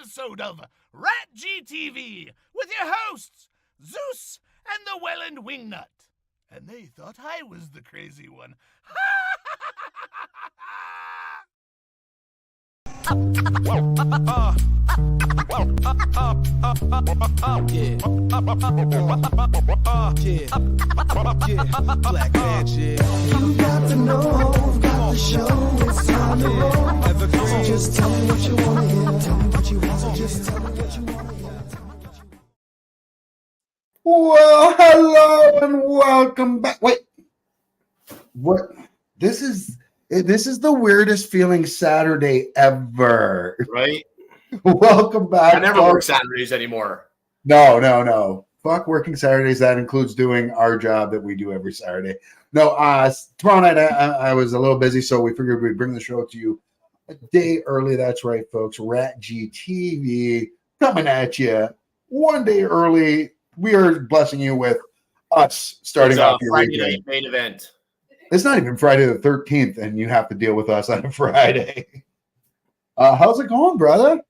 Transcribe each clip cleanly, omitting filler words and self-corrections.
episode of RatG TV with your hosts, Zeus and the Wellandwingnut. And they thought I was the crazy one. Black magic. You got to know, got to show, it's time to roll. So just tell me what you want to hear. Tell me what you want, so just tell me what you want to hear. Well, hello and welcome back. Wait, what? This is the weirdest feeling Saturday ever. Right? Welcome back. I never work Saturdays anymore. No. Fuck working Saturdays. That includes doing our job that we do every Saturday. No, tomorrow night I was a little busy, so we figured we'd bring the show to you a day early. That's right, folks. RatG TV coming at you one day early. We are blessing you with us starting off your Friday weekend. night main event. It's not even Friday the 13th, and you have to deal with us on a Friday. How's it going, brother?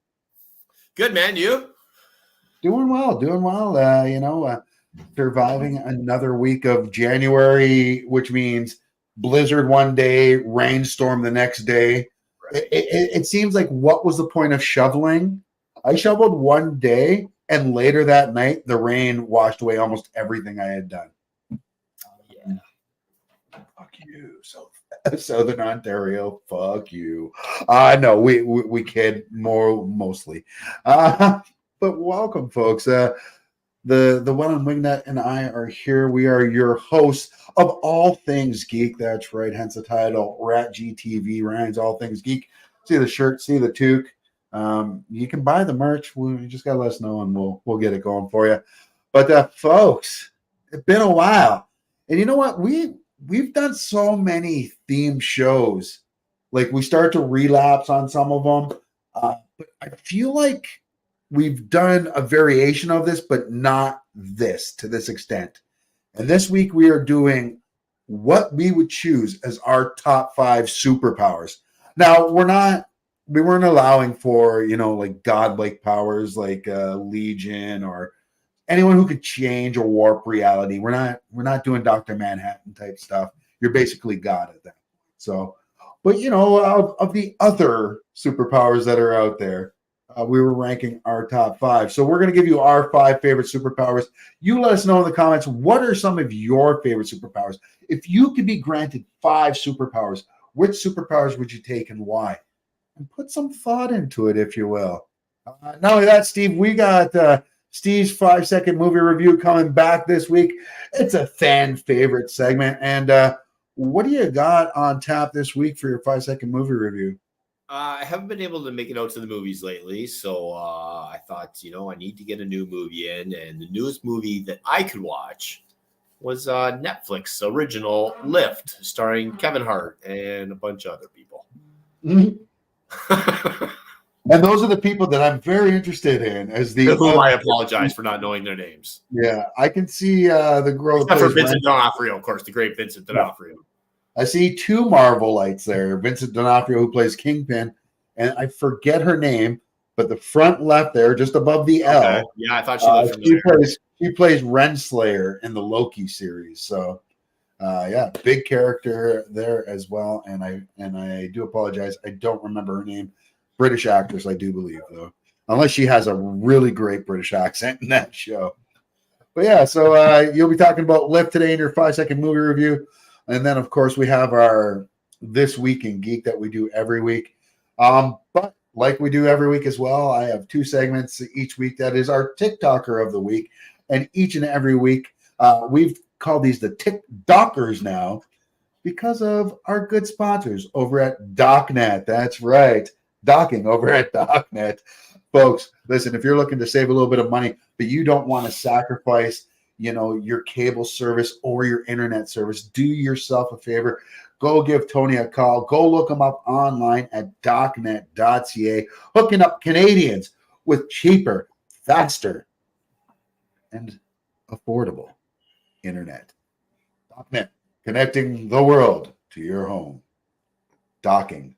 Good, man. You? Doing well. Surviving another week of January, which means blizzard one day, rainstorm the next day. Right. It seems like, what was the point of shoveling? I shoveled one day, and later that night, the rain washed away almost everything I had done. Yeah. Fuck you, Southern Ontario. Fuck you. No, we kid mostly. But welcome, folks. The Wellandwingnut and I are here. We are your hosts of all things geek. That's right. Hence the title, RatG TV. Ryan's All Things Geek. See the shirt, see the toque. You can buy the merch. You just gotta let us know, and we'll get it going for you. But folks, it's been a while, and you know what? We've done so many theme shows. Like, we start to relapse on some of them, but I feel like we've done a variation of this, but not this to this extent. And this week we are doing what we would choose as our top 5 superpowers. Now, we weren't allowing for, like godlike powers like Legion or anyone who could change or warp reality. We're not doing Dr. Manhattan type stuff. You're basically God at that point. So, but of the other superpowers that are out there, we were ranking our top 5. So we're going to give you our 5 favorite superpowers. You let us know in the comments, what are some of your favorite superpowers? If you could be granted 5 superpowers, which superpowers would you take and why? And put some thought into it, if you will. Not only that, Steve, we got Steve's 5-second movie review coming back this week. It's a fan favorite segment. And what do you got on tap this week for your 5-second movie review? I haven't been able to make it out to the movies lately, so I thought, I need to get a new movie in. And the newest movie that I could watch was Netflix original Lift, starring Kevin Hart and a bunch of other people. Mm-hmm. And those are the people that I'm very interested in. Whom I apologize for not knowing their names. Yeah, I can see the girl. Except for Vincent D'Onofrio, of course, the great Vincent D'Onofrio. I see 2 Marvelites there. Vincent D'Onofrio, who plays Kingpin, and I forget her name, but the front left there, just above the L. Okay. Yeah, I thought she looked familiar. She plays Renslayer in the Loki series. So, yeah, big character there as well. And I do apologize. I don't remember her name. British actress, I do believe, though. Unless she has a really great British accent in that show. But yeah, so you'll be talking about Lift today in your 5-second movie review. And then, of course, we have our This Week in Geek that we do every week. But like we do every week as well, I have 2 segments each week. That is our TikToker of the week. And each and every week, we've called these the TikTokers now because of our good sponsors over at DocNet. That's right. Docking over at DocNet. Folks, listen, if you're looking to save a little bit of money, but you don't want to sacrifice, your cable service or your internet service, do yourself a favor. Go give Tony a call. Go look him up online at docnet.ca, hooking up Canadians with cheaper, faster, and affordable internet. DocNet, connecting the world to your home. Docking.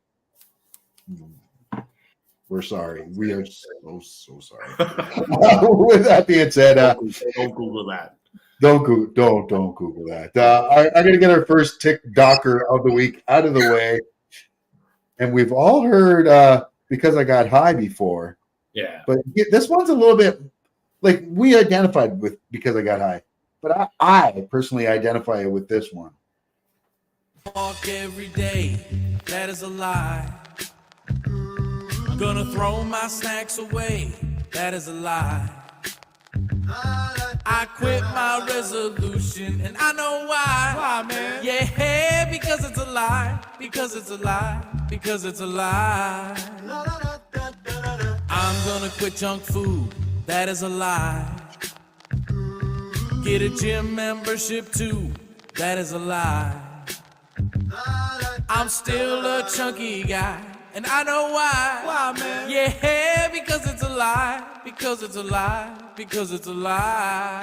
We're sorry. We are so sorry. With that being said, don't Google that. don't Google that. I'm gonna get our first TikToker of the week out of the way, and we've all heard because I got high before. Yeah, But this one's a little bit like we identified with because I got high, but I personally identify with this one. Walk every day, that is a lie. Gonna throw my snacks away, that is a lie. I quit my resolution, and I know why. Why, man? Yeah, because it's a lie. Because it's a lie. Because it's a lie. I'm gonna quit junk food, that is a lie. Get a gym membership too, that is a lie. I'm still a chunky guy, and I know why. Why, man? Yeah, because it's a lie. Because it's a lie. Because it's a lie.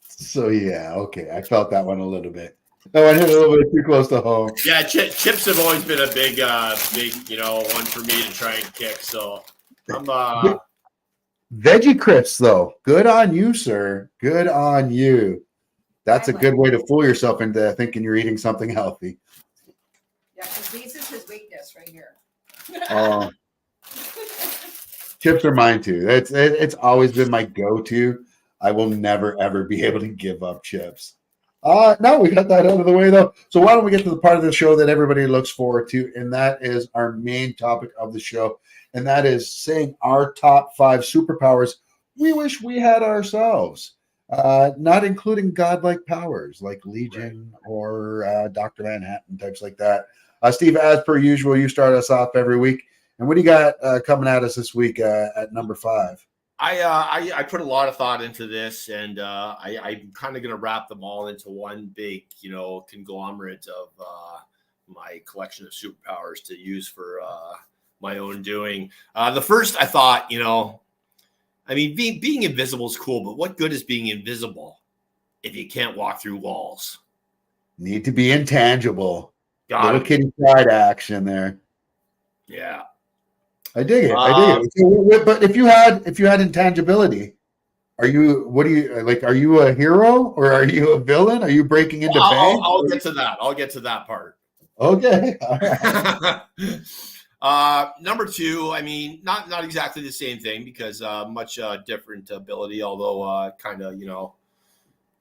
So yeah, okay, I felt that one a little bit. That one hit a little bit too close to home. yeah. Chips have always been a big, one for me to try and kick. So I'm Veggie crisps, though, good on you, sir. Good on you. That's a good way to fool yourself into thinking you're eating something healthy. Yeah, because this is his weakness right here. Oh, chips are mine too. It's always been my go-to. I will never ever be able to give up chips. No, we got that out of the way though. So why don't we get to the part of the show that everybody looks forward to, and that is our main topic of the show, and that is saying our top 5 superpowers we wish we had ourselves. Not including godlike powers like Legion or Dr. Manhattan, types like that. Steve, as per usual, you start us off every week. And what do you got coming at us this week at number 5? I put a lot of thought into this, and I'm kind of going to wrap them all into one big, conglomerate of my collection of superpowers to use for my own doing. The first, I thought, being invisible is cool, but what good is being invisible if you can't walk through walls? Need to be intangible. Got Little kitty pride action there. Yeah. I dig it. I dig it. But if you had intangibility, are you a hero or are you a villain? Are you breaking into banks? I'll get to that. I'll get to that part. Okay. All right. Number 2, not exactly the same thing because much different ability, although kind of,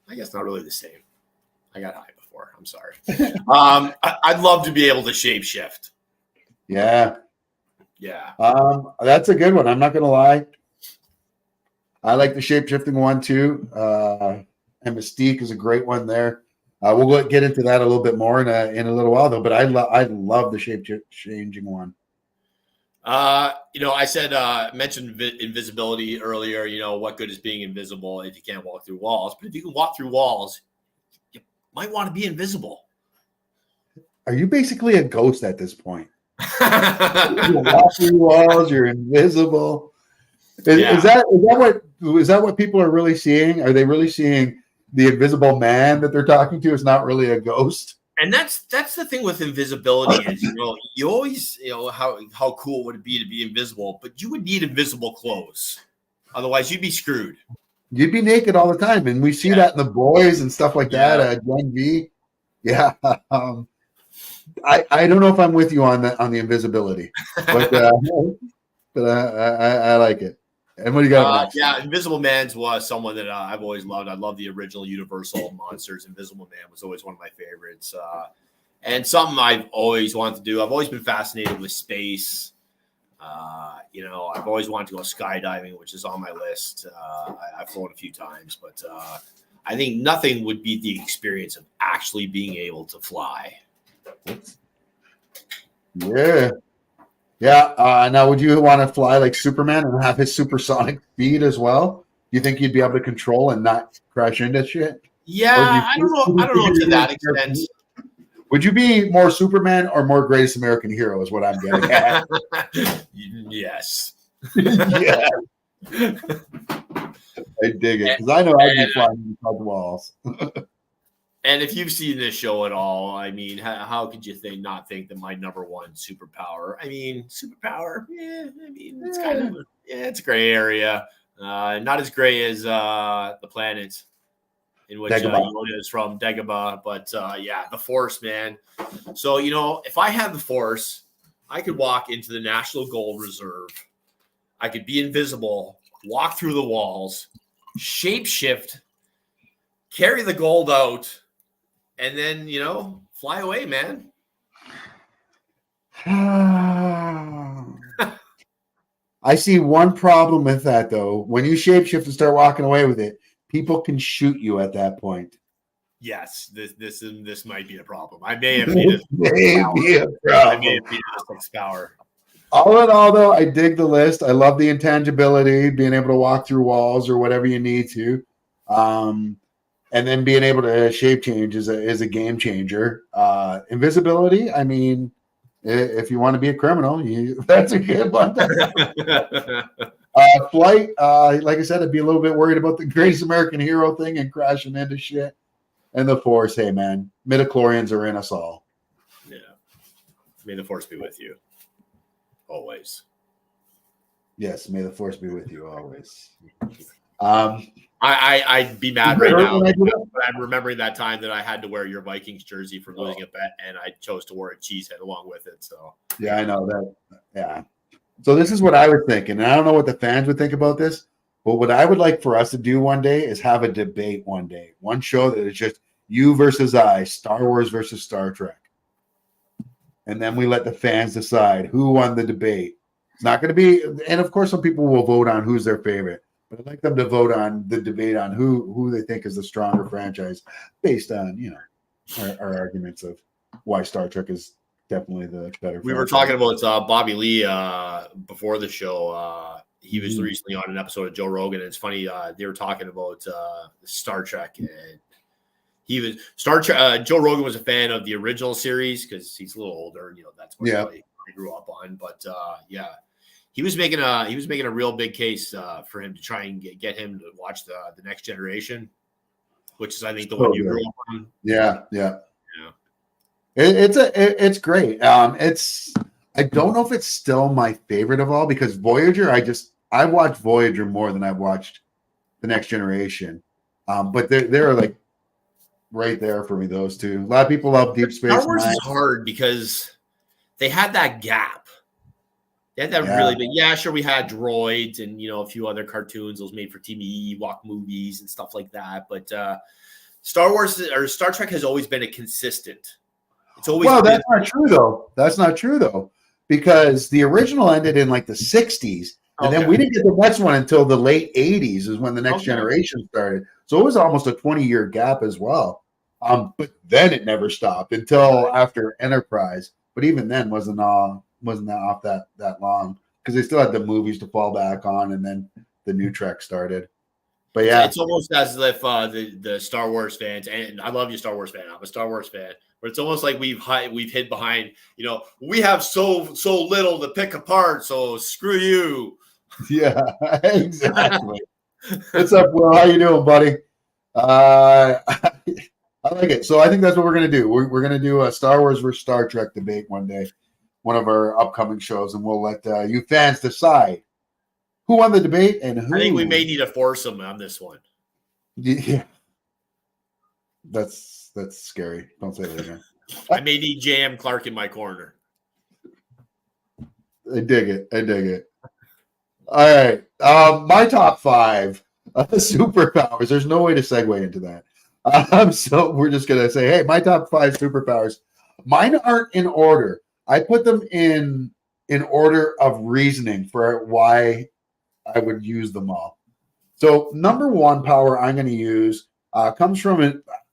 I guess not really the same. I got high before. I'm sorry. I'd love to be able to shapeshift. Yeah. Yeah. That's a good one. I'm not going to lie. I like the shape-shifting one too. And Mystique is a great one there. We'll get into that a little bit more in a little while though, but I love the shape-changing one. I said, mentioned invisibility earlier, what good is being invisible if you can't walk through walls? But if you can walk through walls, you might want to be invisible. Are you basically a ghost at this point? You walk through walls, you're invisible. Is that what people are really seeing? Are they really seeing the invisible man that they're talking to is not really a ghost? And that's the thing with invisibility is, you always, how cool would it be to be invisible, but you would need invisible clothes. Otherwise you'd be screwed. You'd be naked all the time. And we see that in The Boys and stuff like that. Gen V. Yeah. I don't know if I'm with you on the invisibility, but I like it. And what do you got next? Yeah, Invisible Man's was someone that I've always loved. I love the original Universal Monsters. Invisible Man was always one of my favorites. And something I've always wanted to do. I've always been fascinated with space. I've always wanted to go skydiving, which is on my list. I've flown a few times, but I think nothing would beat the experience of actually being able to fly. Yeah. Now, would you want to fly like Superman and have his supersonic speed as well? You think you'd be able to control and not crash into shit? Yeah, I don't know to that extent. Would you be more Superman or more Greatest American Hero? Is what I'm getting at. Yes. Yeah. I dig it because I know I'd be flying inside the walls. And if you've seen this show at all, I mean, how could you not think that my number one superpower? I mean, superpower, yeah. I mean, it's kind of it's a gray area. Not as gray as the planet in which Yoda is from, Dagobah. But yeah, the Force, man. So if I had the Force, I could walk into the National Gold Reserve. I could be invisible, walk through the walls, shapeshift, carry the gold out. And then, fly away, man. I see one problem with that, though. When you shapeshift and start walking away with it, people can shoot you at that point. Yes, this might be a problem. I may have needed a power. All in all, though, I dig the list. I love the intangibility, being able to walk through walls or whatever you need to. And then being able to shape change is a game changer. Invisibility, I mean, if you want to be a criminal, that's a good one. Flight, like I said, I'd be a little bit worried about the greatest American hero thing and crashing into shit. And the Force, hey, man, midichlorians are in us all. Yeah. May the Force be with you. Always. Yes, may the Force be with you always. I'd be mad right now. I'm remembering that time that I had to wear your Vikings jersey for losing a bet, and I chose to wear a cheesehead along with it. So yeah, I know that. Yeah. So this is what I was thinking, and I don't know what the fans would think about this, but what I would like for us to do one day is have a debate one day, one show that is just you versus I, Star Wars versus Star Trek, and then we let the fans decide who won the debate. It's not going to be, and of course, some people will vote on who's their favorite. But I'd like them to vote on the debate on who they think is the stronger franchise based on, our arguments of why Star Trek is definitely the better. We were talking about Bobby Lee before the show. He was recently on an episode of Joe Rogan, and it's funny, they were talking about Star Trek, and Joe Rogan was a fan of the original series because he's a little older, that's what I grew up on. But yeah. He was making a real big case for him to try and get him to watch the Next Generation, which is I think the one you grew up on. Yeah. It's great. I don't know if it's still my favorite of all because Voyager. I watched Voyager more than I've watched the Next Generation, but they're like right there for me. Those two. A lot of people love Deep Space Nine. Star Wars is hard because they had that gap. They had that really big. Yeah, sure. We had droids and a few other cartoons, those made for TV, Ewok movies and stuff like that. But Star Wars or Star Trek has always been a consistent. It's always that's not true though. That's not true though, because the original ended in like the 60s, and then we didn't get the next one until the late 80s is when the Next Generation started. So it was almost a 20-year gap as well. But then it never stopped until after Enterprise. But even then wasn't that off that long because they still had the movies to fall back on, and then the new Trek started. But yeah, it's almost as if the Star Wars fans, and I love you, Star Wars fan. I'm a Star Wars fan, but it's almost like we've hid behind. We have so little to pick apart, so screw you. Yeah, exactly. What's up, Will? How you doing, buddy? I like it. So I think that's what we're gonna do. We're gonna do a Star Wars versus Star Trek debate one day. One of our upcoming shows, and we'll let you fans decide who won the debate and who. I think we may need a foursome on this one. Yeah, that's scary. Don't say that again. I may need J.M. Clark in my corner. I dig it. All right, my top 5 superpowers. There's no way to segue into that. So we're just gonna say, hey, my top 5 superpowers. Mine aren't in order. I put them in order of reasoning for why I would use them all. So number 1 power I'm going to use comes from a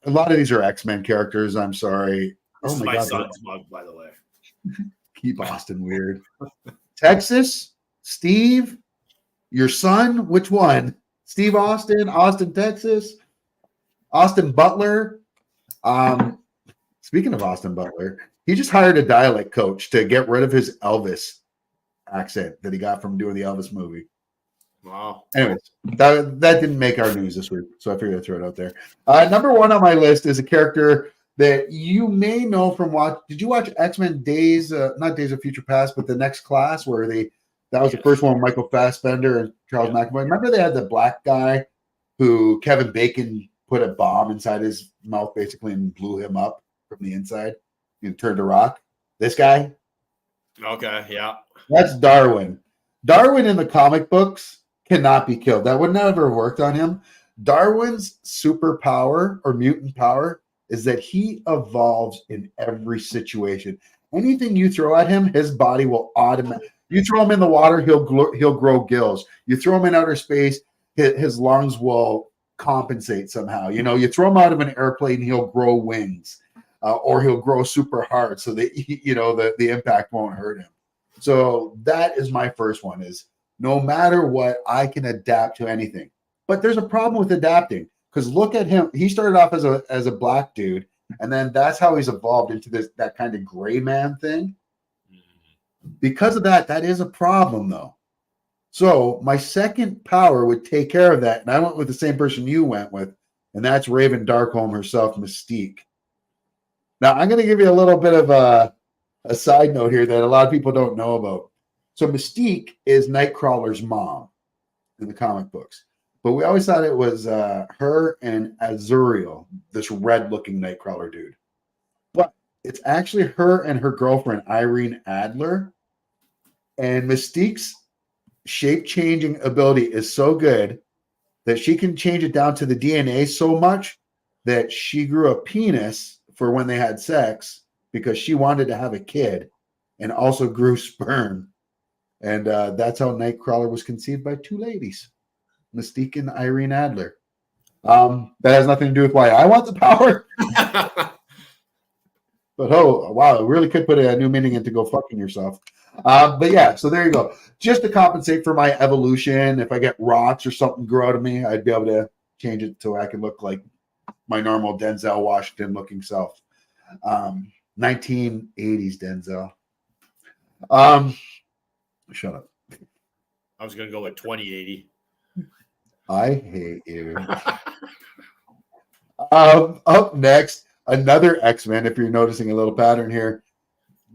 lot of these are X-Men characters. I'm sorry. This is my son's mug, by the way. Keep Austin weird. Texas, Steve, your son. Which one? Steve Austin, Texas, Austin Butler. Speaking of Austin Butler, he just hired a dialect coach to get rid of his Elvis accent that he got from doing the Elvis movie. Wow. Anyways, that didn't make our news this week, so I figured I'd throw it out there. Number one on my list is a character that you may know from watch. Did you watch X-Men Days? Not Days of Future Past, but the Next Class, where that was the first one with Michael Fassbender and Charles McAvoy. Remember they had the black guy who Kevin Bacon put a bomb inside his mouth basically and blew him up from the inside and turned to rock. This guy? Okay, yeah. That's Darwin. Darwin in the comic books cannot be killed. That would never have worked on him. Darwin's superpower or mutant power is that he evolves in every situation. Anything you throw at him, his body will automatically. You throw him in the water, he'll grow gills. You throw him in outer space, his lungs will compensate somehow. You throw him out of an airplane, he'll grow wings, or he'll grow super hard so that the impact won't hurt him. So that is my first one. Is no matter what, I can adapt to anything. But there's a problem with adapting because look at him. He started off as a black dude, and then that's how he's evolved into that kind of gray man thing. Because of that is a problem, though. So my second power would take care of that, and I went with the same person you went with, and that's Raven Darkholme herself, Mystique. Now I'm going to give you a little bit of a side note here that a lot of people don't know about. So Mystique is Nightcrawler's mom in the comic books, but we always thought it was her and Azuriel, this red-looking Nightcrawler dude. But it's actually her and her girlfriend, Irene Adler. And Mystique's shape-changing ability is so good that she can change it down to the DNA so much that she grew a penis for when they had sex because she wanted to have a kid and also grew sperm. And that's how Nightcrawler was conceived by two ladies, Mystique and Irene Adler. That has nothing to do with why I want the power. But oh, wow, it really could put a new meaning into go fucking yourself. But yeah, so there you go. Just to compensate for my evolution, if I get rocks or something grow out of me, I'd be able to change it so I could look like my normal Denzel Washington looking self. 1980s Denzel. Shut up. I was going to go with 2080. I hate you. Up next, another X-Men, if you're noticing a little pattern here.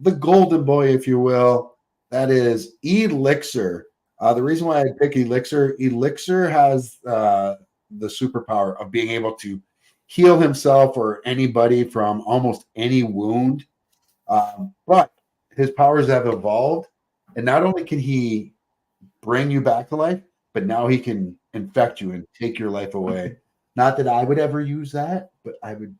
The golden boy, if you will, that is Elixir. The reason why I pick Elixir has the superpower of being able to heal himself or anybody from almost any wound. But his powers have evolved, and not only can he bring you back to life, but now he can infect you and take your life away. Not that I would ever use that, but I would.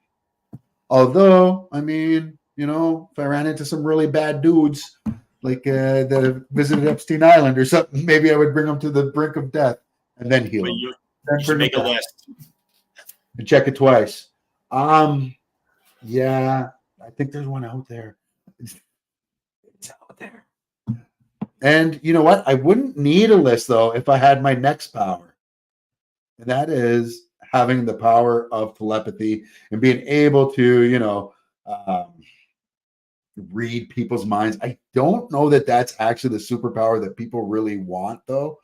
Although, I mean, if I ran into some really bad dudes, like that visited Epstein Island or something, maybe I would bring them to the brink of death and then heal them. You should make a list. And check it twice. Yeah, I think there's one out there. It's out there. And you know what? I wouldn't need a list, though, if I had my next power. And that is having the power of telepathy and being able to, read people's minds. I don't know that that's actually the superpower that people really want, though.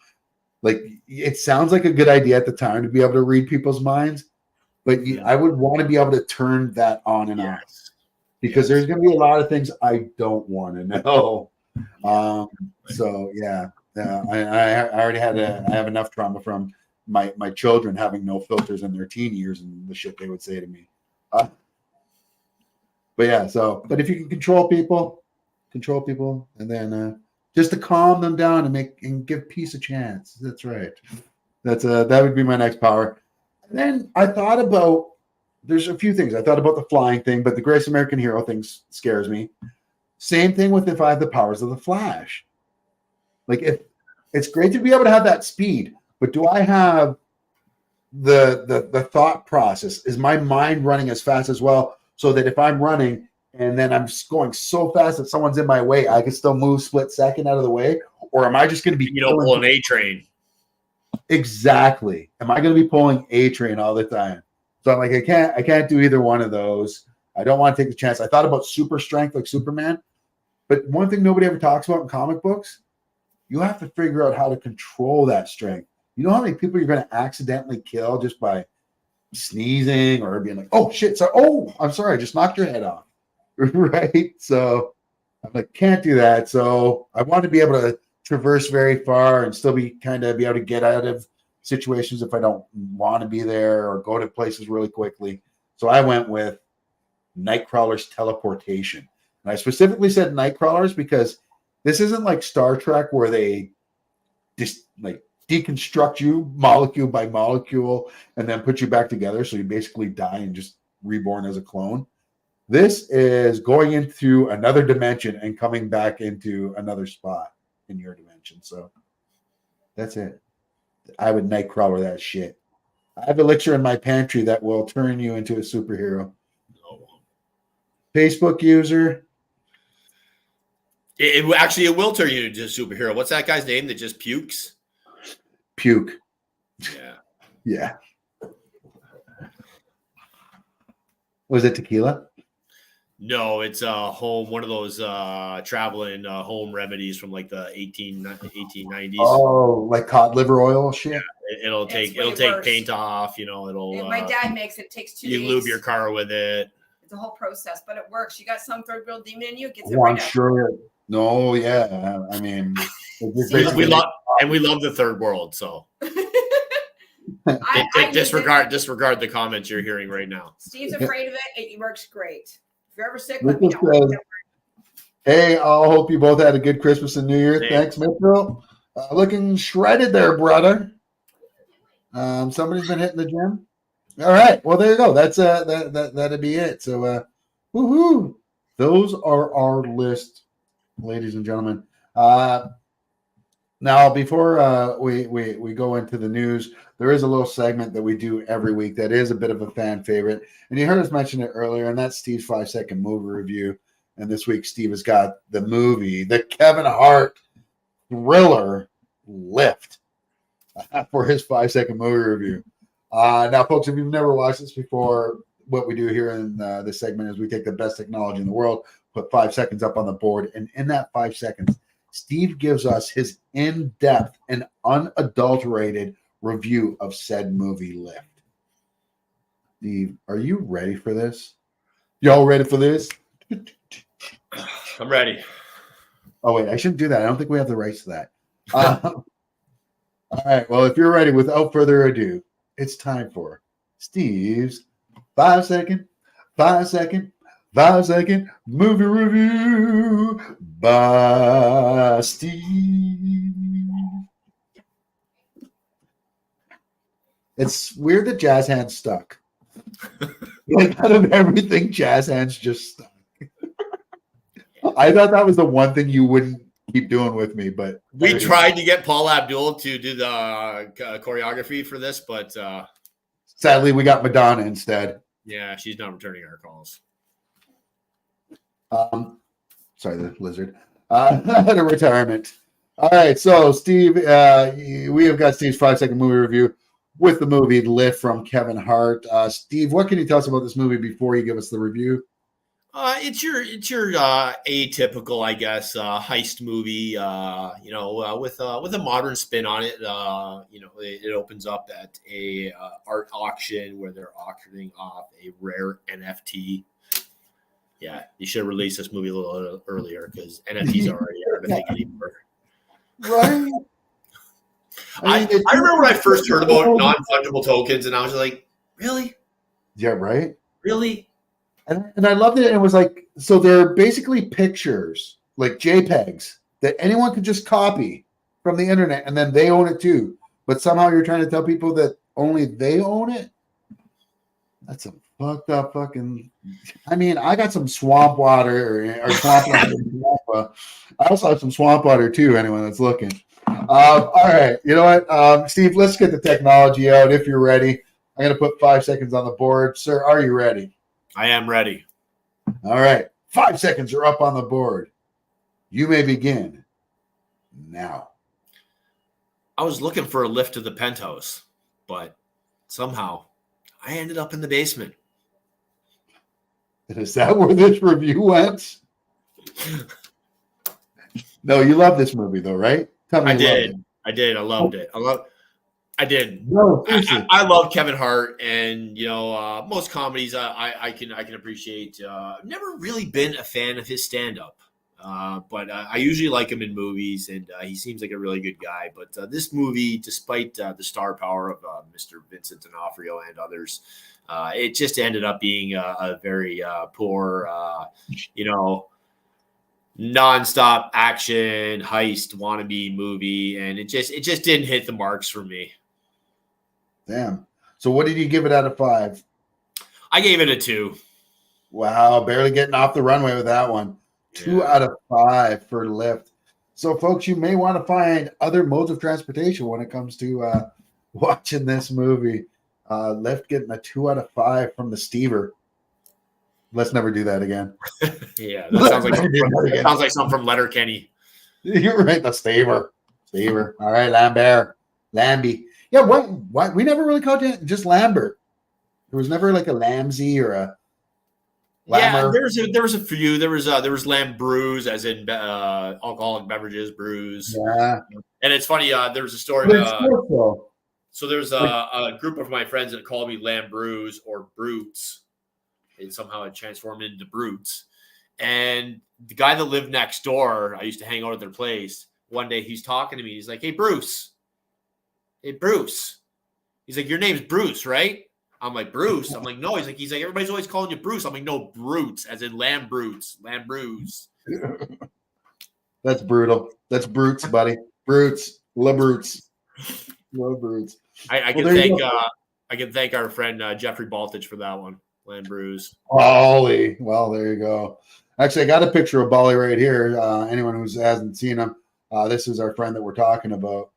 Like, it sounds like a good idea at the time to be able to read people's minds, but I would want to be able to turn that on and off because there's going to be a lot of things I don't want to know. So yeah, I already I have enough trauma from my children having no filters in their teen years and the shit they would say to me. But yeah, but if you can control people, and then just to calm them down and give peace a chance. That's right. That would be my next power. And then I thought about, there's a few things. I thought about the flying thing, but the Greatest American Hero thing scares me. Same thing with if I have the powers of the Flash. Like, if it's great to be able to have that speed, but do I have the thought process? Is my mind running as fast as well? So that if I'm running and then I'm going so fast that someone's in my way, I can still move split second out of the way? Or am I just going to be pulling A train? Exactly. Am I going to be pulling A train all the time? So I'm like, I can't do either one of those. I don't want to take the chance. I thought about super strength like Superman, but one thing nobody ever talks about in comic books, you have to figure out how to control that strength. You know how many people you're going to accidentally kill just by sneezing or being like, oh shit, so I'm sorry, I just knocked your head off. Right? So I'm like, can't do that. So I want to be able to traverse very far and still be able to get out of situations if I don't want to be there or go to places really quickly. So I went with Nightcrawler's teleportation. And I specifically said Nightcrawlers because this isn't like Star Trek where they just like deconstruct you molecule by molecule and then put you back together. So you basically die and just reborn as a clone. This is going into another dimension and coming back into another spot in your dimension. So that's it. I would Nightcrawler that shit. I have elixir in my pantry that will turn you into a superhero. Facebook user. It will turn you into a superhero. What's that guy's name that just pukes? Puke. Yeah. Yeah. Was it tequila? No, it's one of those traveling home remedies from like the 1890s. Oh, like cod liver oil shit? Yeah, it'll take worse. Paint off, it'll My dad makes it. Takes 2 days. You lube your car with it. It's a whole process, but it works. You got some third world demon in you, it gets it Oh, right I'm out. sure. No, yeah. I mean, we love the third world, so disregard the comments you're hearing right now. Steve's afraid of it. It works great. If you're ever sick, Lucas let me know. says, hey, I hope you both had a good Christmas and New Year. Thanks, Mitchell. Looking shredded there, brother. Somebody's been hitting the gym. All right. Well, there you go. That's that'd be it. So, woohoo! Those are our list, ladies and gentlemen. Now, before we go into the news, there is a little segment that we do every week that is a bit of a fan favorite. And you heard us mention it earlier, and that's Steve's 5-second movie review. And this week, Steve has got the movie, the Kevin Hart thriller Lift, for his 5-second movie review. Now, folks, if you've never watched this before, what we do here in this segment is we take the best technology in the world, put 5 seconds up on the board, and in that 5 seconds, Steve gives us his in-depth and unadulterated review of said movie Lift. Steve, are you ready for this? Y'all ready for this? I'm ready. Oh, wait, I shouldn't do that. I don't think we have the rights to that. All right, well, if you're ready, without further ado, it's time for Steve's 5-second movie review by Steve. It's weird that Jazz Hands stuck. Like, out of everything, Jazz Hands just stuck. I thought that was the one thing you wouldn't keep doing with me, but we tried to get Paul Abdul to do the choreography for this, but sadly, we got Madonna instead. Yeah, she's not returning our calls. Sorry, the lizard. At a retirement. All right, so Steve, we have got Steve's 5-second movie review with the movie Lift from Kevin Hart. Steve, what can you tell us about this movie before you give us the review? It's your atypical, I guess, heist movie. With a modern spin on it. It opens up at a art auction where they're auctioning off a rare NFT. Yeah, you should have released this movie a little earlier because NFTs already aren't a thing anymore. Right. I remember when I first heard about non-fungible tokens, and I was like, really? Yeah, right. Really? And I loved it. And it was like, so they're basically pictures, like JPEGs, that anyone could just copy from the internet, and then they own it too. But somehow you're trying to tell people that only they own it? That's a fucked up fucking. I mean, I got some swamp water or swamp water. I also have some swamp water too, anyone that's looking. All right. You know what? Steve, let's get the technology out if you're ready. I'm going to put 5 seconds on the board. Sir, are you ready? I am ready. All right. 5 seconds are up on the board. You may begin now. I was looking for a lift to the penthouse, but somehow I ended up in the basement. Is that where this review went? No, you love this movie though, right? Tell me I did. I loved it. I did. No, seriously. I love Kevin Hart, and most comedies I can appreciate. I've never really been a fan of his stand up, but I usually like him in movies, and he seems like a really good guy. But this movie, despite the star power of Mr. Vincent D'Onofrio and others, it just ended up being a very poor, nonstop action heist wannabe movie, and it just didn't hit the marks for me. Damn. So what did you give it out of 5? I gave it a 2. Wow, barely getting off the runway with that one. 2 out of 5 for Lyft. So, folks, you may want to find other modes of transportation when it comes to watching this movie. Lyft getting a 2 out of 5 from the Stever. Let's never do that again. Yeah, that sounds like something from Letterkenny. You're right, the Stever. All right, Lambert. Lambie. Yeah, what? We never really called it just Lambert. There was never like a Lamsey or a Lammer. Yeah, there was a few. There was Lamb Brews, as in alcoholic beverages, brews. Yeah. And it's funny, there was a story. So there's a group of my friends that called me Lamb Brews or Brutes. And somehow it transformed into Brutes. And the guy that lived next door, I used to hang out at their place. One day he's talking to me. He's like, Hey, Bruce. He's like, your name's Bruce, right? I'm like, Bruce? I'm like, no. He's like, everybody's always calling you Bruce. I'm like, no, Brutes, as in Lamb Brutes, Lamb Brews. That's brutal. That's Brutes, buddy. Brutes. Love Brutes. Love Brutes. I can thank our friend Jeffrey Baltich for that one. Lamb Brews. Bolly. Well, there you go. Actually, I got a picture of Bolly right here. Anyone who hasn't seen him, this is our friend that we're talking about.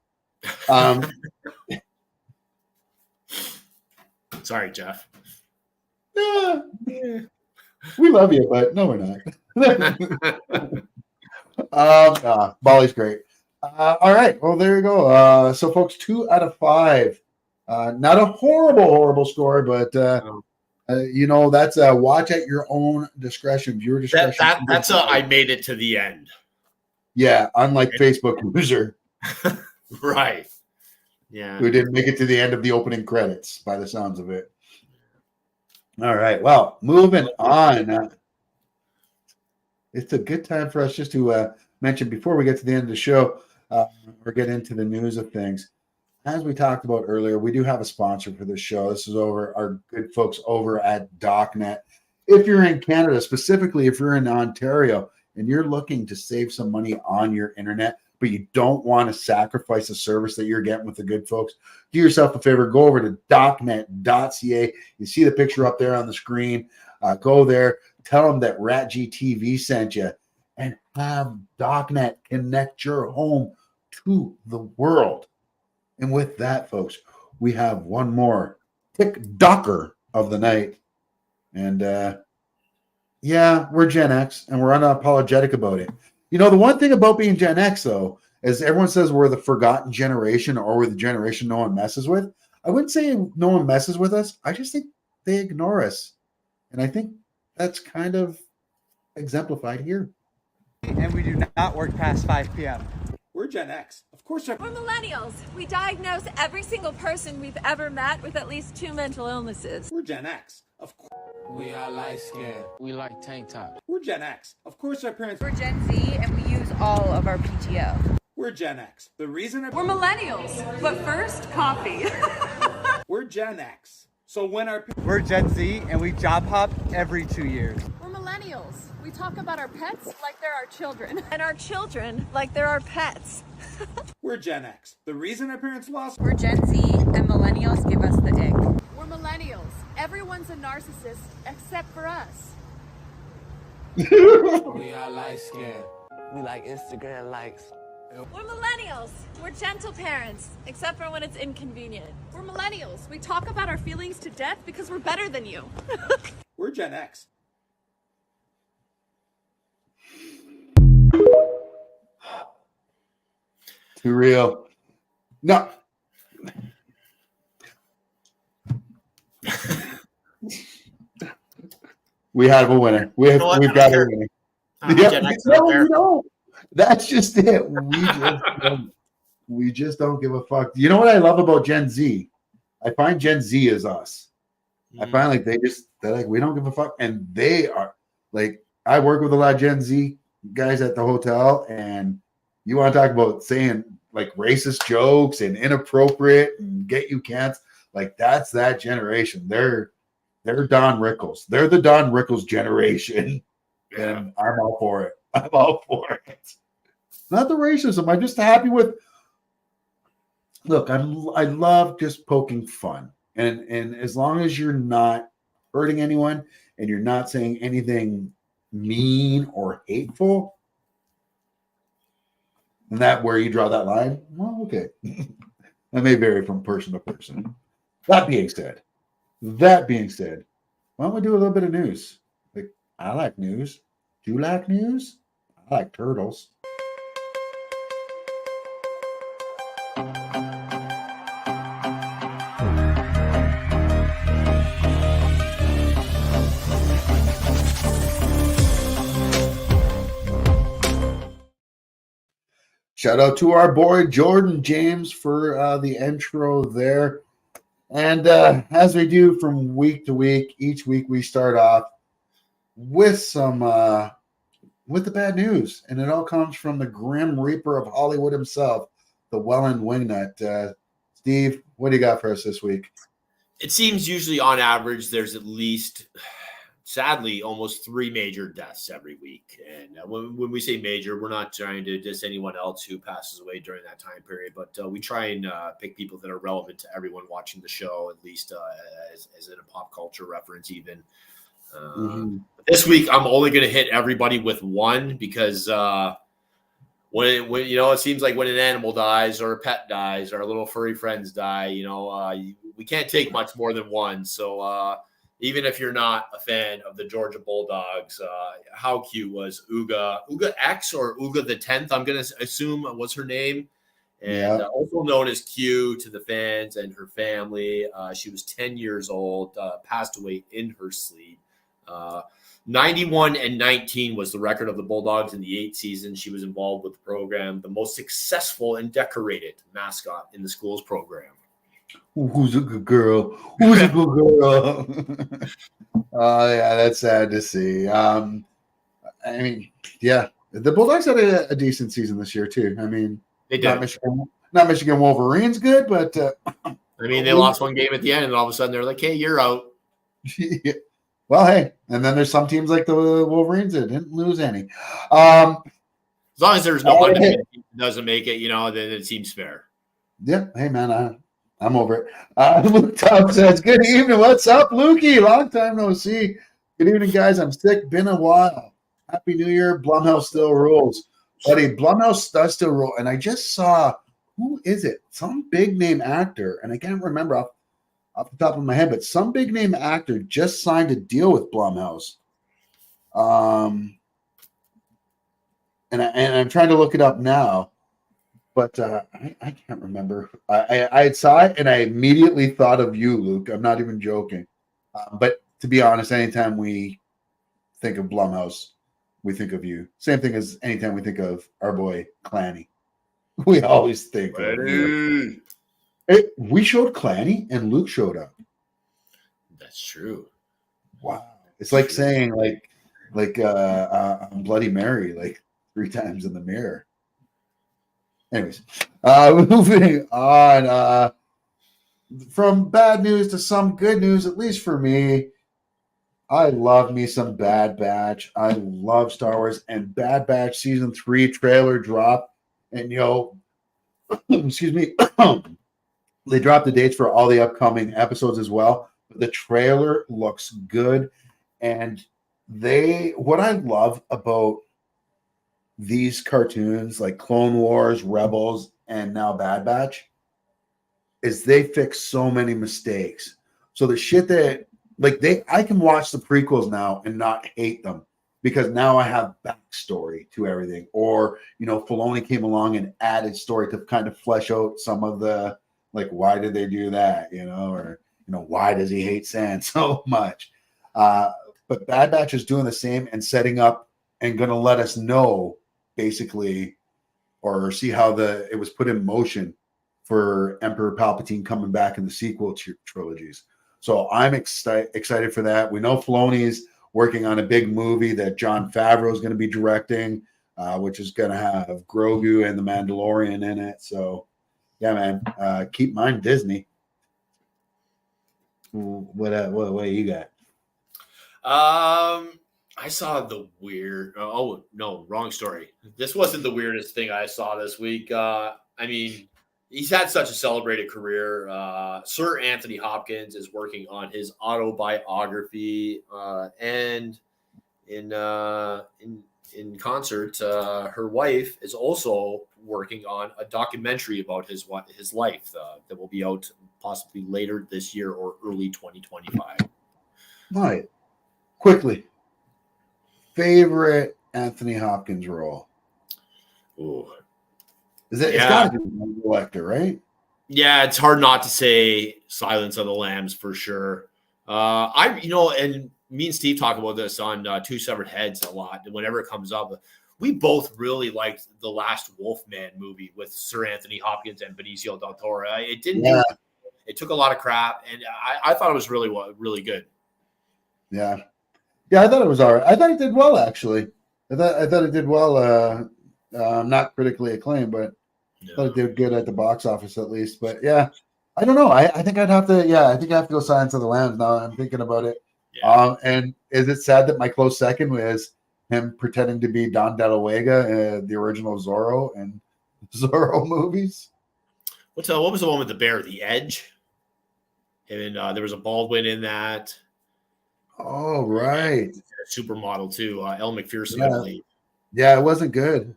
Sorry, Jeff. Yeah. We love you, but no, we're not. Bolly's great. All right. Well, there you go. So, folks, 2 out of 5. Not a horrible score, but that's a watch at your own discretion, viewer discretion. That's I made it to the end. Yeah, unlike Facebook user. Right. Yeah. Who didn't make it to the end of the opening credits by the sounds of it. All right. Well, moving on. It's a good time for us just to mention before we get to the end of the show or get into the news of things. As we talked about earlier, we do have a sponsor for this show. This is over our good folks over at DocNet. If you're in Canada, specifically if you're in Ontario and you're looking to save some money on your internet, but you don't want to sacrifice the service that you're getting with the good folks, do yourself a favor. Go over to docnet.ca. You see the picture up there on the screen. Go there. Tell them that RatG TV sent you and have DocNet connect your home to the world. And with that, folks, we have one more TikToker of the night. And we're Gen X and we're unapologetic about it. You know, the one thing about being Gen X, though, is everyone says we're the forgotten generation or we're the generation no one messes with. I wouldn't say no one messes with us. I just think they ignore us. And I think that's kind of exemplified here. And we do not work past 5 p.m. We're Gen X. Of course, we're millennials. We diagnose every single person we've ever met with at least 2 mental illnesses. We're Gen X. Of course. We are light skinned. We like tank tops. We're Gen X. Of course, our parents. We're Gen Z, and we use all of our PTO. We're Gen X. The reason we're millennials, but first, coffee. We're Gen X. So when we're Gen Z, and we job hop every 2 years. We're millennials. We talk about our pets like they're our children. And our children like they're our pets. We're Gen X. The reason our parents lost. We're Gen Z, and millennials give us the ick. We're millennials. Everyone's a narcissist except for us. We are light skinned. We like Instagram likes. We're millennials. We're gentle parents, except for when it's inconvenient. We're millennials. We talk about our feelings to death because we're better than you. We're Gen X. Too real. No. We have a winner. We've got a winner. No, that's just it. We just don't give a fuck. You know what I love about Gen Z? I find Gen Z is us. I find like they're like, we don't give a fuck. And they are like, I work with a lot of Gen Z guys at the hotel, and you want to talk about saying like racist jokes and inappropriate and get you canceled. Like that's that generation. They're Don Rickles. They're the Don Rickles generation. Yeah. And I'm all for it. I'm all for it. Not the racism. I'm just happy with. Look, I love just poking fun, and as long as you're not hurting anyone and you're not saying anything mean or hateful, and that where you draw that line, well, okay, that may vary from person to person. That being said, why don't we do a little bit of news? Like I like news. Do you like news? I like turtles. Shout out to our boy Jordan James for the intro there. And as we do from week to week, each week we start off with some with the bad news, and it all comes from the Grim Reaper of Hollywood himself, the Wellandwingnut. Steve, what do you got for us this week? It seems usually on average there's at least, sadly, almost 3 major deaths every week. And when we say major, we're not trying to diss anyone else who passes away during that time period, but we try and pick people that are relevant to everyone watching the show, at least as in a pop culture reference even. This week, I'm only going to hit everybody with one because when you know, it seems like when an animal dies or a pet dies or our little furry friends die, you know, we can't take much more than one. So even if you're not a fan of the Georgia Bulldogs, how cute was Uga X or Uga the 10th? I'm going to assume was her name. And also known as Q to the fans and her family. She was 10 years old, passed away in her sleep. 91-19 was the record of the Bulldogs in the 8th season. She was involved with the program, the most successful and decorated mascot in the school's program. Who's a good girl? Who's a good girl? Oh, yeah, that's sad to see. I mean, yeah, the Bulldogs had a decent season this year, too. I mean, they did. Not Michigan Wolverines good, but I mean, they lost one game at the end, and all of a sudden they're like, hey, you're out. Yeah. Well, hey, and then there's some teams like the Wolverines that didn't lose any. As long as there's no undefeated team that doesn't make it, you know, then it seems fair. Yeah. Hey, man, I'm over it. Luke Top says, good evening. What's up, Lukey? Long time no see. Good evening, guys. I'm sick. Been a while. Happy New Year. Blumhouse still rules. Buddy, Blumhouse does still rule. And I just saw, who is it? Some big name actor. And I can't remember off the top of my head, but some big name actor just signed a deal with Blumhouse. And I'm trying to look it up now. But I can't remember. I saw it and I immediately thought of you, Luke. I'm not even joking. But to be honest, anytime we think of Blumhouse, we think of you. Same thing as anytime we think of our boy Clanny. We always think of you. We showed Clanny and Luke showed up. That's true. Wow. It's like saying like Bloody Mary like 3 times in the mirror. Anyways, moving on from bad news to some good news, at least for me. I love me some Bad Batch. I love Star Wars, and Bad Batch season 3 trailer drop. And excuse me, they dropped the dates for all the upcoming episodes as well. The trailer looks good, and what I love about these cartoons like Clone Wars, Rebels, and now Bad Batch is they fix so many mistakes. So the shit that I can watch the prequels now and not hate them because now I have backstory to everything. Or, Filoni came along and added story to kind of flesh out some of the, why did they do that? Or, why does he hate sand so much? But Bad Batch is doing the same and setting up and going to let us know basically or see how it was put in motion for Emperor Palpatine coming back in the sequel trilogies. So I'm excited for that. We know Filoni's working on a big movie that Jon Favreau is going to be directing, which is going to have Grogu and the Mandalorian in it. So, yeah, man, keep mind Disney. What you got? I saw the weird. Oh no, wrong story. This wasn't the weirdest thing I saw this week. I mean, he's had such a celebrated career. Sir Anthony Hopkins is working on his autobiography, and in concert, her wife is also working on a documentary about his life that will be out possibly later this year or early 2025. All right, quickly. Favorite Anthony Hopkins role? Ooh. It's got to be the Elector, right? Yeah, it's hard not to say Silence of the Lambs for sure. And me and Steve talk about this on Two Severed Heads a lot. Whenever it comes up, we both really liked the last Wolfman movie with Sir Anthony Hopkins and Benicio del Toro. It didn't. Yeah. It took a lot of crap, and I thought it was really good. Yeah. Yeah, I thought it was all right. I thought it did well, actually. I thought it did well. Not critically acclaimed, but I thought it did good at the box office at least. But yeah, I don't know. I think I'd have to. Yeah, I think I have to go Silence of the Lambs now. I'm thinking about it. Yeah. And is it sad that my close second was him pretending to be Don De La Vega, the original Zorro and Zorro movies? What was the one with the bear? The Edge. And there was a Baldwin in that. Oh, right. Supermodel too. Elle McPherson, I believe. Yeah, it wasn't good.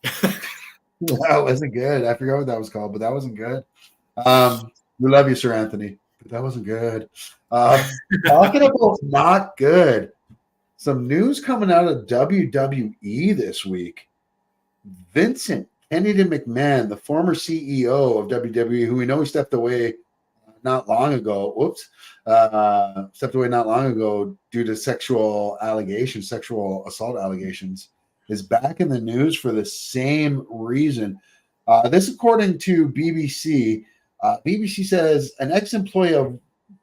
That wasn't good. I forgot what that was called, but that wasn't good. We love you, Sir Anthony, but that wasn't good. Talking about not good, some news coming out of WWE this week. Vincent Kennedy McMahon, the former CEO of WWE, who we know he stepped away not long ago. Stepped away not long ago due to sexual assault allegations, is back in the news for the same reason. This, according to BBC. BBC says an ex-employee of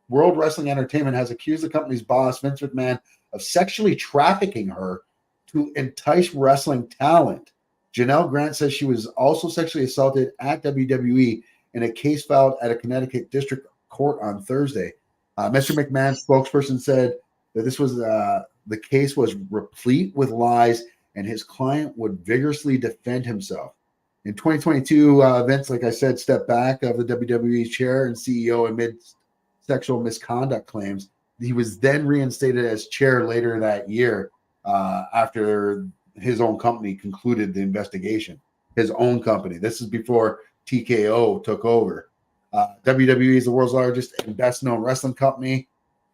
World Wrestling Entertainment has accused the company's boss, Vince McMahon, of sexually trafficking her to entice wrestling talent. Janelle Grant says she was also sexually assaulted at WWE in a case filed at a Connecticut district court on Thursday. Mr. McMahon's spokesperson said that this was the case was replete with lies and his client would vigorously defend himself. In 2022, Vince, like I said, stepped back of the WWE chair and CEO amid sexual misconduct claims. He was then reinstated as chair later that year after his own company concluded the investigation. His own company. This is before TKO took over. WWE is the world's largest and best known wrestling company.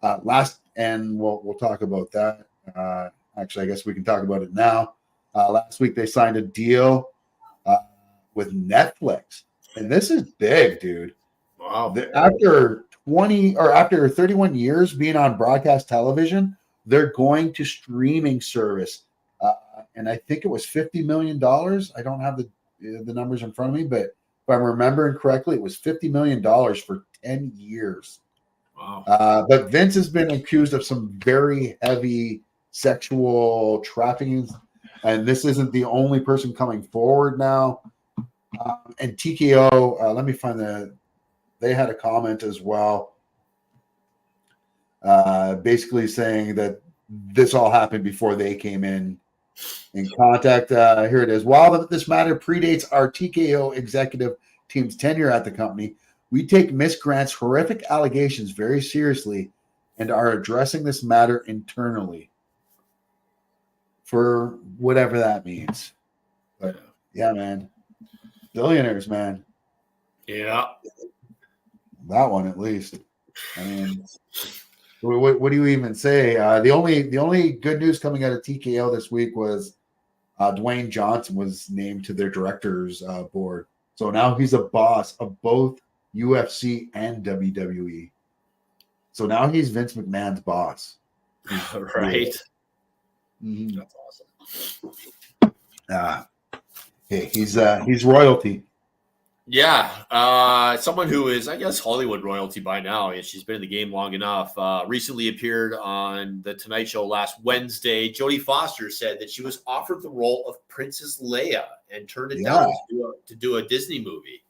We'll talk about that. Actually, I guess we can talk about it now. Last week they signed a deal with Netflix, and this is big, dude. Wow! After 31 years being on broadcast television, they're going to streaming service, and I think it was $50 million. I don't have the numbers in front of me, but if I'm remembering correctly, it was $50 million for 10 years. Wow! But Vince has been accused of some very heavy sexual trafficking, and this isn't the only person coming forward now. And TKO, let me find they had a comment as well, basically saying that this all happened before they came in contact. Here it is. While this matter predates our TKO executive team's tenure at the company, we take Miss Grant's horrific allegations very seriously and are addressing this matter internally, for whatever that means. But yeah, man. Billionaires, man. Yeah. That one at least. I mean, what do you even say? The only good news coming out of TKO this week was Dwayne Johnson was named to their directors board. So now he's a boss of both UFC and WWE. So now he's Vince McMahon's boss. Right. Mm-hmm. That's awesome. Hey, he's royalty. Yeah, someone who is, I guess, Hollywood royalty by now. Yeah, she's been in the game long enough. Recently appeared on The Tonight Show last Wednesday. Jodie Foster said that she was offered the role of Princess Leia and turned it down to do a Disney movie.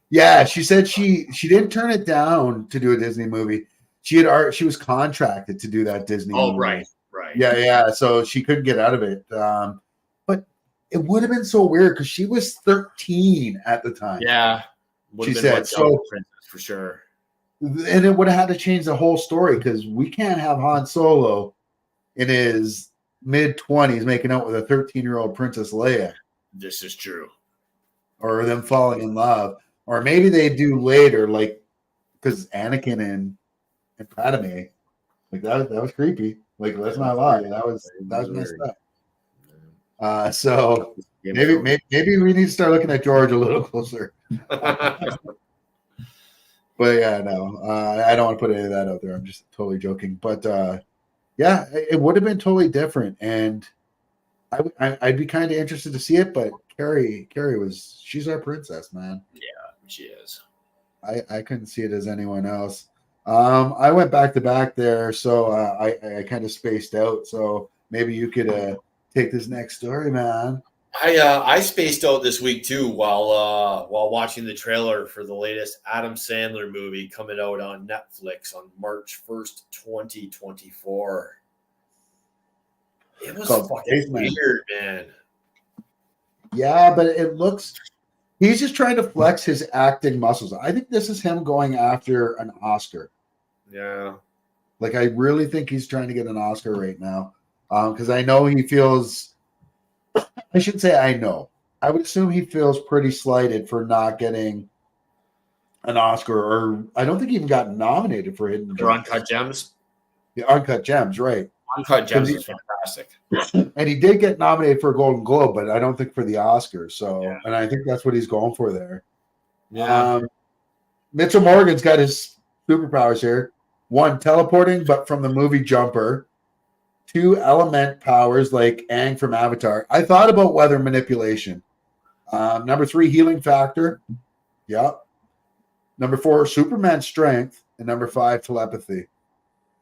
Yeah, she said she didn't turn it down to do a Disney movie. She was contracted to do that Disney movie. Right. Yeah. So she couldn't get out of it. But it would have been so weird because she was 13 at the time. Yeah, she said so for sure. And it would have had to change the whole story because we can't have Han Solo in his mid-20s making out with a 13-year-old Princess Leia. This is true. Or them falling in love. Or maybe they do later, like because Anakin and Padme, like that was creepy. Like let's not lie, that was messed up. So maybe we need to start looking at George a little closer. But yeah, no, I don't want to put any of that out there. I'm just totally joking. But yeah, it would have been totally different, and I'd be kind of interested to see it. But Carrie she's our princess, man. Yeah, she is. I couldn't see it as anyone else. I went back to back there, so I kind of spaced out. So maybe you could take this next story, man. I spaced out this week too while watching the trailer for the latest Adam Sandler movie coming out on Netflix on March 1st, 2024. It was fucking weird, man. Yeah, but it looks he's just trying to flex his acting muscles. I think this is him going after an Oscar. Yeah. Like I really think he's trying to get an Oscar right now. Because I know he feels I should say I know. I would assume he feels pretty slighted for not getting an Oscar, or I don't think he even got nominated for Hidden Gems. Uncut Gems? Yeah, Uncut Gems, right. Uncut Gems is fantastic. And he did get nominated for a Golden Globe, but I don't think for the Oscar. So, yeah. And I think that's what he's going for there. Yeah. Mitchell Morgan's got his superpowers here. 1, teleporting, but from the movie Jumper. 2, element powers like Aang from Avatar. I thought about weather manipulation. Number 3, healing factor. Yep. Number 4, Superman strength. And number 5, telepathy.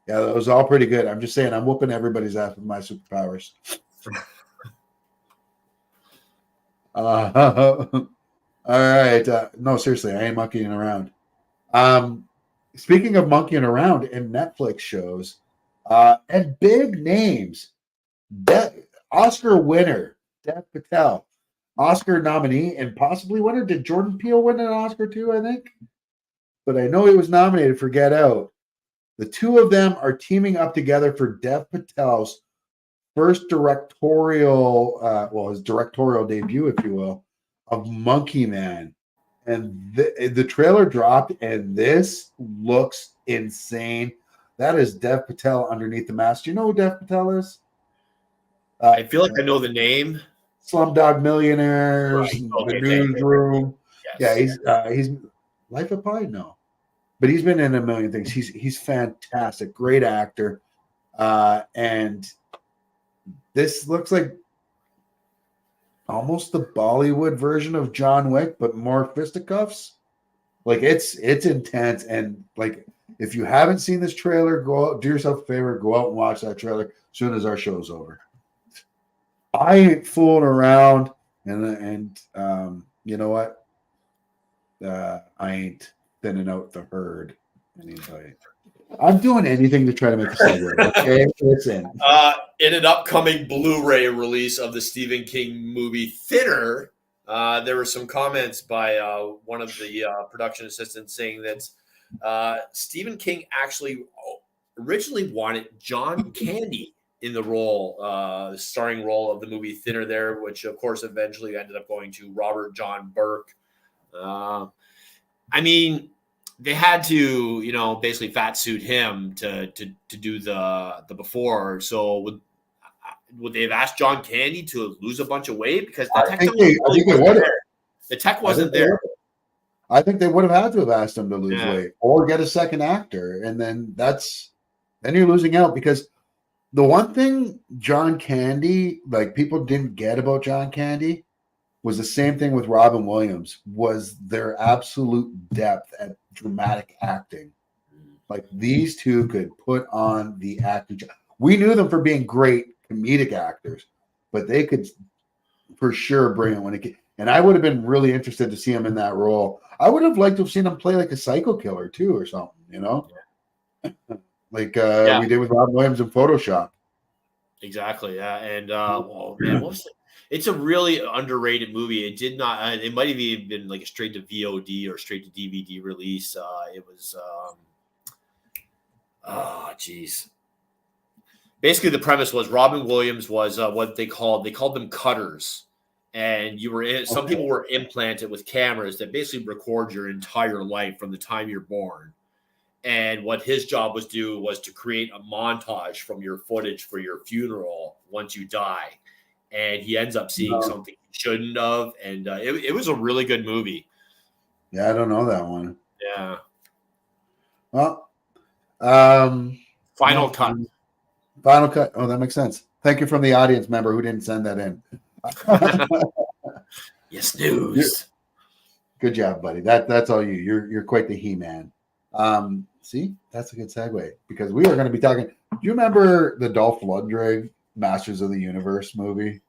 Yeah, that was all pretty good. I'm just saying, I'm whooping everybody's ass with my superpowers. All right. No, seriously, I ain't monkeying around. Speaking of monkeying around in Netflix shows, and big names, Oscar winner, Dev Patel, Oscar nominee, and possibly winner. Did Jordan Peele win an Oscar too, I think? But I know he was nominated for Get Out. The two of them are teaming up together for Dev Patel's first directorial, his directorial debut, if you will, of Monkey Man. And the trailer dropped, and this looks insane. That is Dev Patel underneath the mask. Do you know who Dev Patel is? I feel like I know the name. Slumdog Millionaires, right. Okay, The Newsroom. Yes. Yeah, he's Life of Pi, no. But he's been in a million things. He's fantastic, great actor. And this looks like almost the Bollywood version of John Wick, but more fisticuffs. Like it's intense. And like if you haven't seen this trailer, go out, do yourself a favor, go out and watch that trailer as soon as our show's over. I ain't fooling around, and you know what? I ain't thinning out the herd. I'm doing anything to try to make this work. Okay, listen. In an upcoming Blu-ray release of the Stephen King movie Thinner, there were some comments by one of the production assistants saying that Stephen King actually originally wanted John Candy in the role, starring role of the movie Thinner there, which of course eventually ended up going to Robert John Burke. I mean, they had to, basically fat suit him to do the before. So would they have asked John Candy to lose a bunch of weight because the tech wasn't there? I think they would have had to have asked him to lose weight or get a second actor, and then you're losing out because the one thing John Candy, like people didn't get about John Candy, was the same thing with Robin Williams, was their absolute depth at dramatic acting. Like these two could put on the acting job. We knew them for being great comedic actors, but they could for sure bring it when it came. And I would have been really interested to see him in that role. I would have liked to have seen him play like a psycho killer too, or something, you know, like we did with Robin Williams in Photoshop. Exactly. Yeah. And well, man, what was it? It's a really underrated movie. It did not. It might have even been like a straight to VOD or straight to DVD release. It was. Oh, geez. Basically, the premise was Robin Williams was what they called them cutters, and you were in. Some people were implanted with cameras that basically record your entire life from the time you're born. And what his job was to create a montage from your footage for your funeral once you die. And he ends up seeing something he shouldn't have. And it was a really good movie. Yeah, I don't know that one. Yeah. Well, Final cut. Final cut. Oh, that makes sense. Thank you from the audience member who didn't send that in. Yes, news. Good job, buddy. That's all you. You're quite the He-Man. See, that's a good segue because we are going to be talking. Do you remember the Dolph Lundgren Masters of the Universe movie?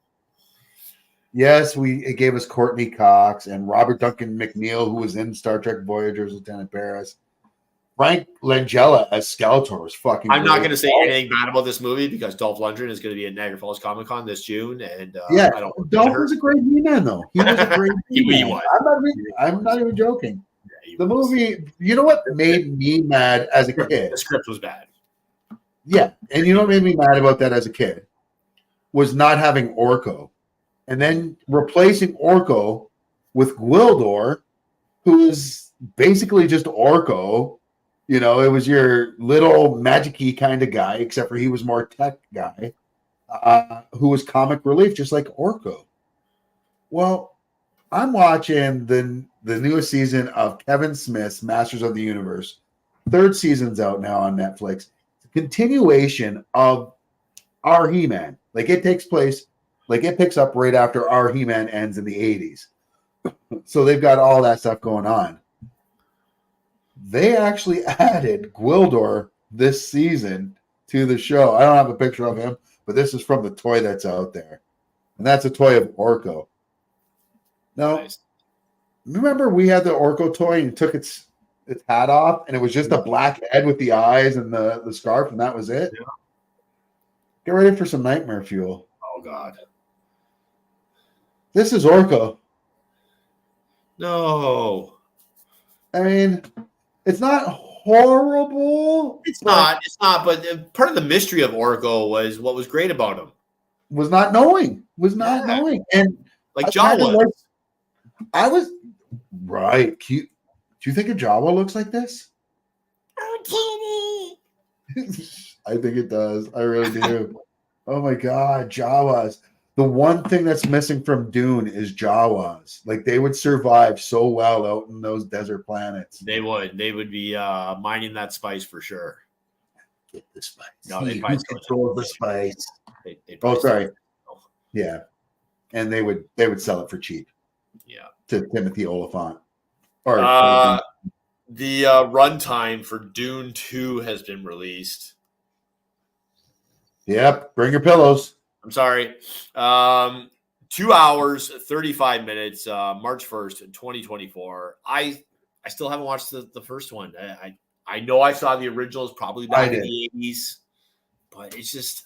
Yes, it gave us Courtney Cox and Robert Duncan McNeil, who was in Star Trek Voyager's Lieutenant Paris. Frank Langella as Skeletor was fucking. I'm not going to say anything bad about this movie because Dolph Lundgren is going to be at Niagara Falls Comic Con this June, and I don't. Dolph was a great He-Man, though. He was a great He-Man. He was. I'm not even joking. The movie, you know what made me mad as a kid? The script was bad. Yeah, and you know what made me mad about that as a kid was not having Orko, and then replacing Orko with Gwildor, who is basically just Orko. You know, it was your little magic-y kind of guy, except for he was more tech guy, who was comic relief, just like Orko. Well, I'm watching the newest season of Kevin Smith's Masters of the Universe. Third season's out now on Netflix. It's a continuation of our He-Man. Like it takes place, like it picks up right after our He-Man ends in the 80s. So they've got all that stuff going on. They actually added Gwildor this season to the show. I don't have a picture of him, but this is from the toy that's out there. And that's a toy of Orko. Now, nice. Remember we had the Orko toy and took its hat off, and it was just a black head with the eyes and the scarf, and that was it? Yeah. Get ready for some nightmare fuel. Oh, God. This is Orko. No. I mean, it's not horrible. It's not. But part of the mystery of Orko was what was great about him. Was not knowing. And like Jawa. I was right. Cute. Do you think a Jawa looks like this? I think it does. I really do. Oh my God, Jawas. The one thing that's missing from Dune is Jawas. Like they would survive so well out in those desert planets. They would. They would be mining that spice for sure. Get the spice. No, they control the spice. Sorry. Yeah, and they would sell it for cheap. Yeah. To Timothy Oliphant. Or the runtime for Dune 2 has been released. Yep. Bring your pillows. I'm sorry. 2 hours, 35 minutes, March 1st, 2024. I still haven't watched the first one. I know I saw the originals probably back in the 80s, but it's just.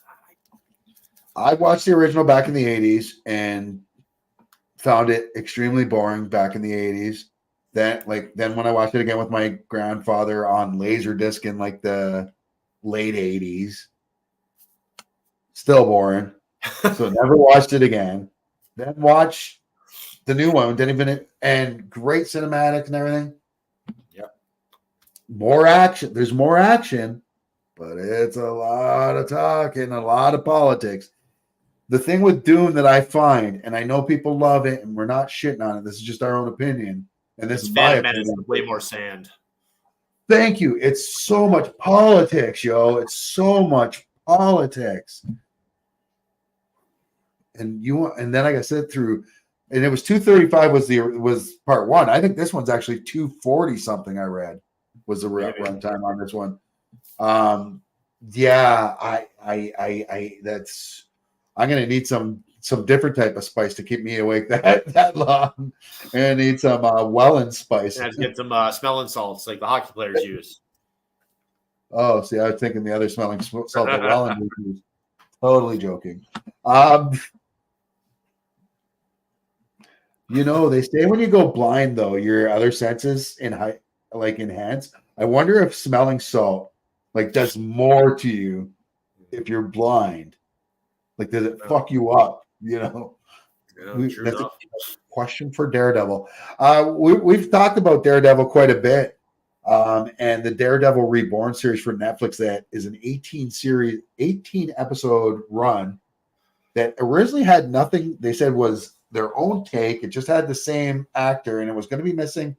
I watched the original back in the 80s and found it extremely boring back in the 80s. Then when I watched it again with my grandfather on Laserdisc in like the late 80s, still boring. So never watched it again. Then watch the new one. And great cinematics and everything. Yep. More action. There's more action, but it's a lot of talk and a lot of politics. The thing with Dune that I find, and I know people love it, and we're not shitting on it. This is just our own opinion, and this is my opinion. Way more sand. Thank you. It's so much politics, yo. It's so much politics. And then like I said, through and it was 235 was part one. I think this one's actually 240 something. I read was the run time on this one. Yeah, I that's I'm gonna need some different type of spice to keep me awake that long. And I need some Welland spice. You have to get some smelling salts like the hockey players use. Oh, see, I was thinking the other smelling salt that Welland would use. Totally joking. They say when you go blind, though, your other senses enhance. I wonder if smelling salt does more to you if you're blind. Does it fuck you up? That's a question for Daredevil. We've talked about Daredevil quite a bit, and the Daredevil Reborn series for Netflix that is an 18 episode run that originally had nothing. They said was their own take. It just had the same actor, and it was going to be missing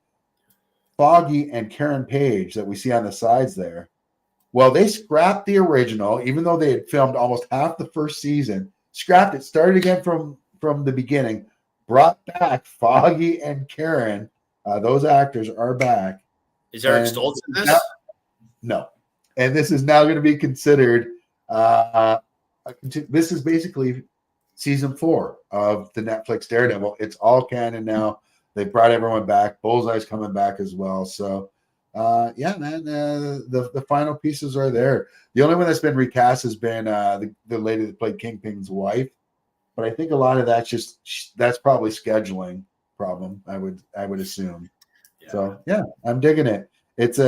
Foggy and Karen Page that we see on the sides there. Well, they scrapped the original, even though they had filmed almost half the first season. Scrapped it, started again from the beginning, brought back Foggy and Karen. Those actors are back. Is Eric Stoltz in this? No. And this is now going to be considered. This is basically season 4 of the Netflix Daredevil. It's all canon now. They brought everyone back. Bullseye's coming back as well. So, yeah, man, the final pieces are there. The only one that's been recast has been the lady that played Kingpin's wife. But I think a lot of that's probably scheduling problem. I would assume. Yeah. So yeah, I'm digging it. It's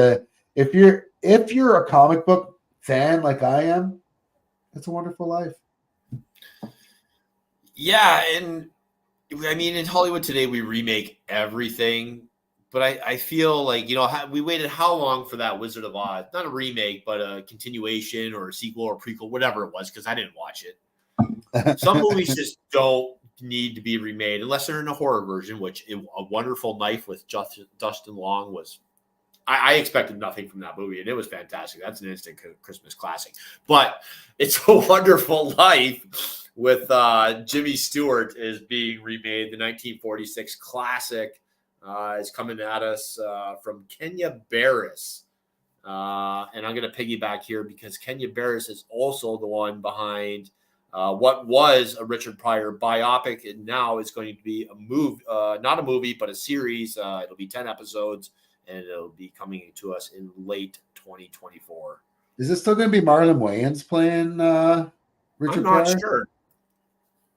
if you're a comic book fan like I am, it's a wonderful life. Yeah, and I mean, in Hollywood today, we remake everything. But I feel like, we waited how long for that Wizard of Oz? Not a remake, but a continuation or a sequel or prequel, whatever it was, because I didn't watch it. Some movies just don't need to be remade unless they're in a horror version, which A Wonderful Knife with Dustin Long was. I expected nothing from that movie, and it was fantastic. That's an instant Christmas classic. But It's a Wonderful Life with Jimmy Stewart is being remade. The 1946 classic is coming at us from Kenya Barris. And I'm going to piggyback here because Kenya Barris is also the one behind what was a Richard Pryor biopic, and now is going to be a movie, not a movie, but a series. It'll be 10 episodes, and it'll be coming to us in late 2024. Is it still going to be Marlon Wayans playing Richard Pryor? I'm not sure.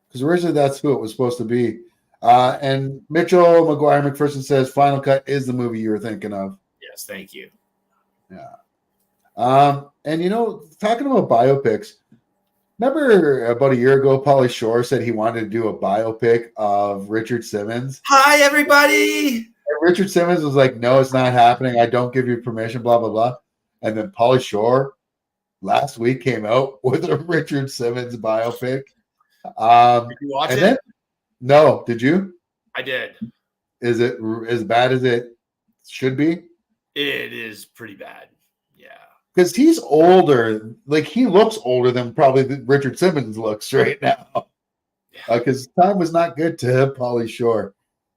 Because originally that's who it was supposed to be. And Mitchell McGuire McPherson says Final Cut is the movie you were thinking of. Yes, thank you. Yeah. And talking about biopics, remember about a year ago, Pauly Shore said he wanted to do a biopic of Richard Simmons. Hi, everybody. And Richard Simmons was like, "No, it's not happening. I don't give you permission." Blah blah blah. And then Pauly Shore last week came out with a Richard Simmons biopic. Did you watch it? No, did you? I did. Is it as bad as it should be? It is pretty bad. Yeah. Because he's older. Like, he looks older than probably Richard Simmons looks right now. Because time was not good to Pauly Shore.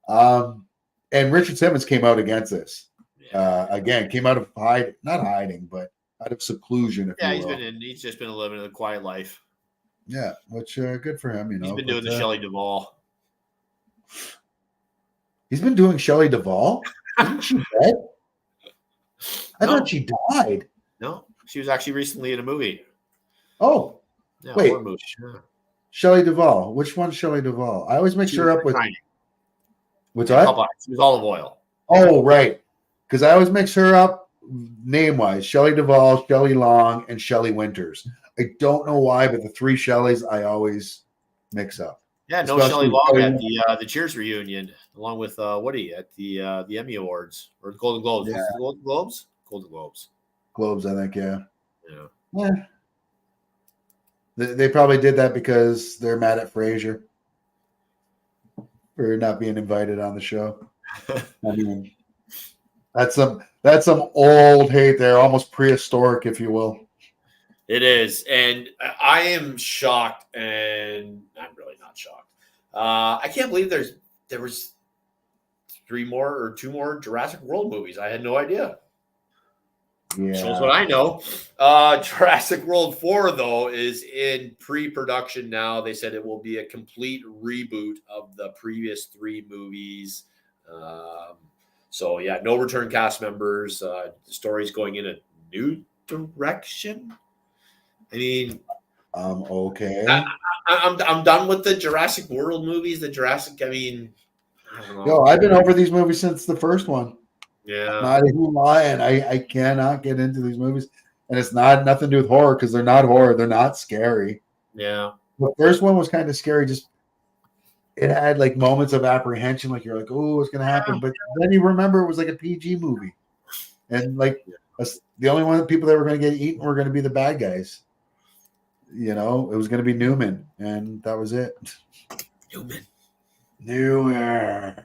And Richard Simmons came out against this. Again, came out of not hiding, but out of seclusion. He's just been living a quiet life. Yeah, which good for him, He's been doing the Shelley Duvall. He's been doing Shelley Duvall? Isn't she dead? I thought she died. No, she was actually recently in a movie. Oh, yeah, wait. Movie. Sure. Shelley Duvall. Which one's Shelley Duvall? I always mix her up with. What's that? She was Olive Oil. Oh, right. Because I always mix her up name-wise. Shelley Duvall, Shelley Long, and Shelley Winters. I don't know why, but the three Shelleys I always mix up. Yeah, no Shelley Long at the Cheers reunion, along with Woody at the Emmy Awards or the Golden Globes. Yeah. Golden Globes? Golden Globes. Globes, I think, yeah. Yeah. They probably did that because they're mad at Frasier for not being invited on the show. I mean, that's some old hate there, almost prehistoric, if you will. It is, and I am shocked, and I'm really not shocked. I can't believe there's there was 2 more Jurassic World movies. I had no idea. Yeah. Shows what I know. Jurassic World 4, though, is in pre-production now. They said it will be a complete reboot of the previous 3 movies. So, yeah, no return cast members. The story's going in a new direction. I mean, okay. I'm done with the Jurassic World movies. I don't know. Yo, I've been over these movies since the first one. Yeah. Not even lying. I cannot get into these movies. And it's nothing to do with horror because they're not horror. They're not scary. Yeah. The first one was kind of scary. Just it had like moments of apprehension. Like you're like, oh, what's going to happen? But then you remember it was like a PG movie. And like the only people that were going to get eaten were going to be the bad guys. It was going to be Newman. And that was it. Newman.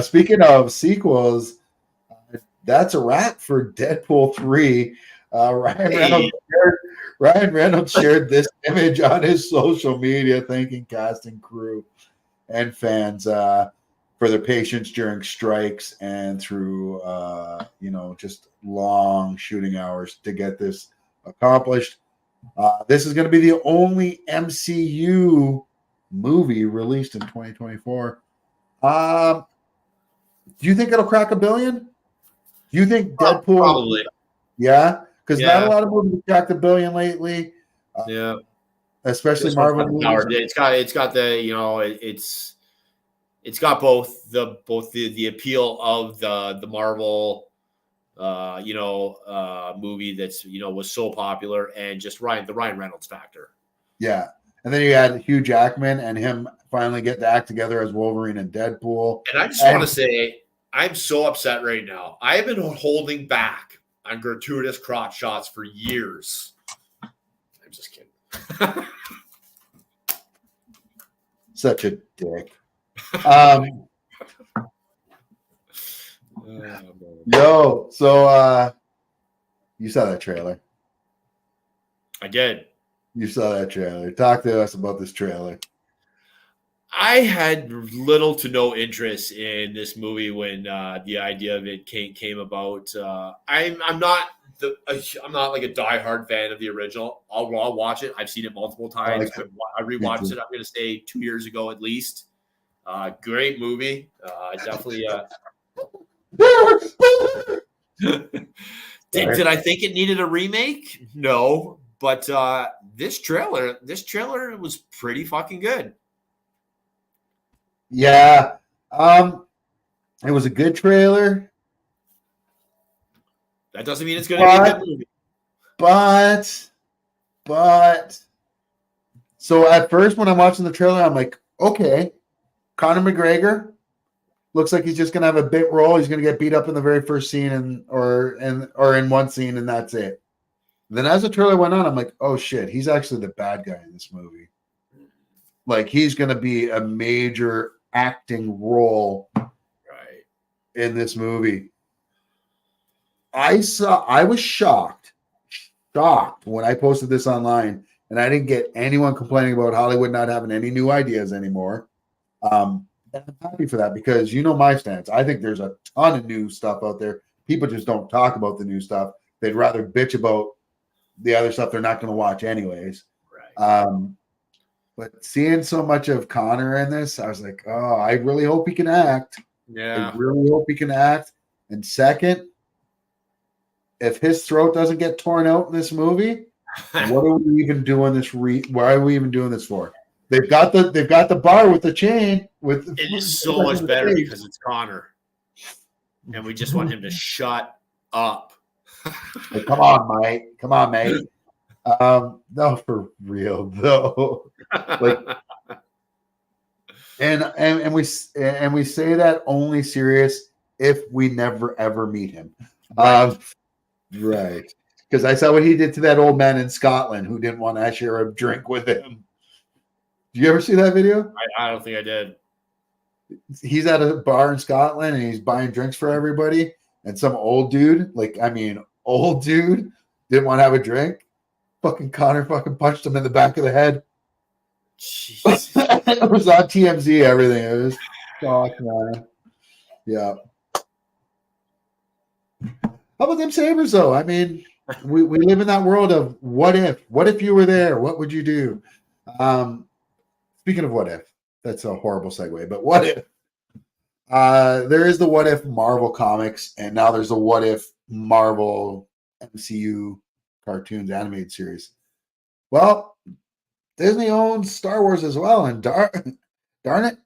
Speaking of sequels, that's a wrap for Deadpool 3. Ryan Reynolds shared this image on his social media, thanking cast and crew and fans for their patience during strikes and through just long shooting hours to get this accomplished. This is going to be the only MCU movie released in 2024. Do you think it'll crack $1 billion? Do you think Deadpool? Probably. Yeah, because not a lot of movies have cracked $1 billion lately. Yeah, especially Marvel movies. It's got the it's got both the appeal of the Marvel movie that's was so popular, and just the Ryan Reynolds factor. Yeah, and then you had Hugh Jackman and him finally get to act together as Wolverine and Deadpool. And I just want to say, I'm so upset right now. I have been holding back on gratuitous crotch shots for years. I'm just kidding. Such a dick. Yo, so you saw that trailer. I did. You saw that trailer. Talk to us about this trailer. I had little to no interest in this movie when the idea of it came about. I'm not like a diehard fan of the original. I'll watch it. I've seen it multiple times. I rewatched it. I'm going to say 2 years ago at least. Great movie. Definitely. Did I think it needed a remake? No, but this trailer was pretty fucking good. Yeah. It was a good trailer. That doesn't mean it's going to be a good movie. But so at first when I'm watching the trailer, I'm like, okay, Conor McGregor looks like he's just going to have a bit role. He's going to get beat up in the very first scene or in one scene, and that's it. Then as the trailer went on, I'm like, oh shit, he's actually the bad guy in this movie. Like he's going to be a major acting role in this movie. I was shocked when I posted this online, and I didn't get anyone complaining about Hollywood not having any new ideas anymore. And I'm happy for that because my stance. I think there's a ton of new stuff out there. People just don't talk about the new stuff. They'd rather bitch about the other stuff they're not going to watch anyways. Right. But seeing so much of Connor in this, I was like, oh, I really hope he can act. Yeah. I really hope he can act. And second, if his throat doesn't get torn out in this movie, what are we even doing this? Why are we even doing this for? They've got the bar with the chain. It is so much better because it's Connor, and we just want him to shut up. Hey, come on, mate. No, for real though. Like, and we say that only serious if we never ever meet him. Right. Because I saw what he did to that old man in Scotland who didn't want to share a drink with him. Did you ever see that video? I don't think I did. He's at a bar in Scotland and he's buying drinks for everybody. And some old dude, didn't want to have a drink. Fucking Connor fucking punched him in the back of the head. Jesus. It was on TMZ, everything. It was fuck, man. Yeah. How about them Sabres, though? I mean, we live in that world of what if? What if you were there? What would you do? Speaking of what if, that's a horrible segue, but what if? There is the what if Marvel comics, and now there's the what if Marvel MCU cartoons animated series. Well, Disney owns Star Wars as well, and darn it,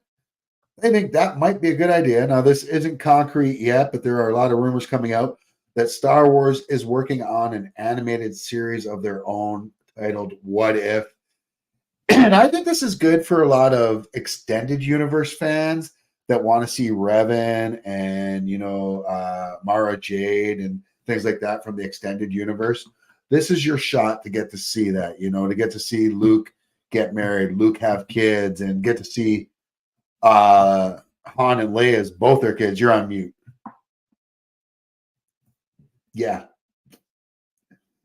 I think that might be a good idea. Now, this isn't concrete yet, but there are a lot of rumors coming out that Star Wars is working on an animated series of their own titled What If. And I think this is good for a lot of extended universe fans that want to see Revan and, Mara Jade and things like that from the extended universe. This is your shot to get to see that, to get to see Luke get married, Luke have kids, and get to see Han and Leia's both their kids. You're on mute. Yeah.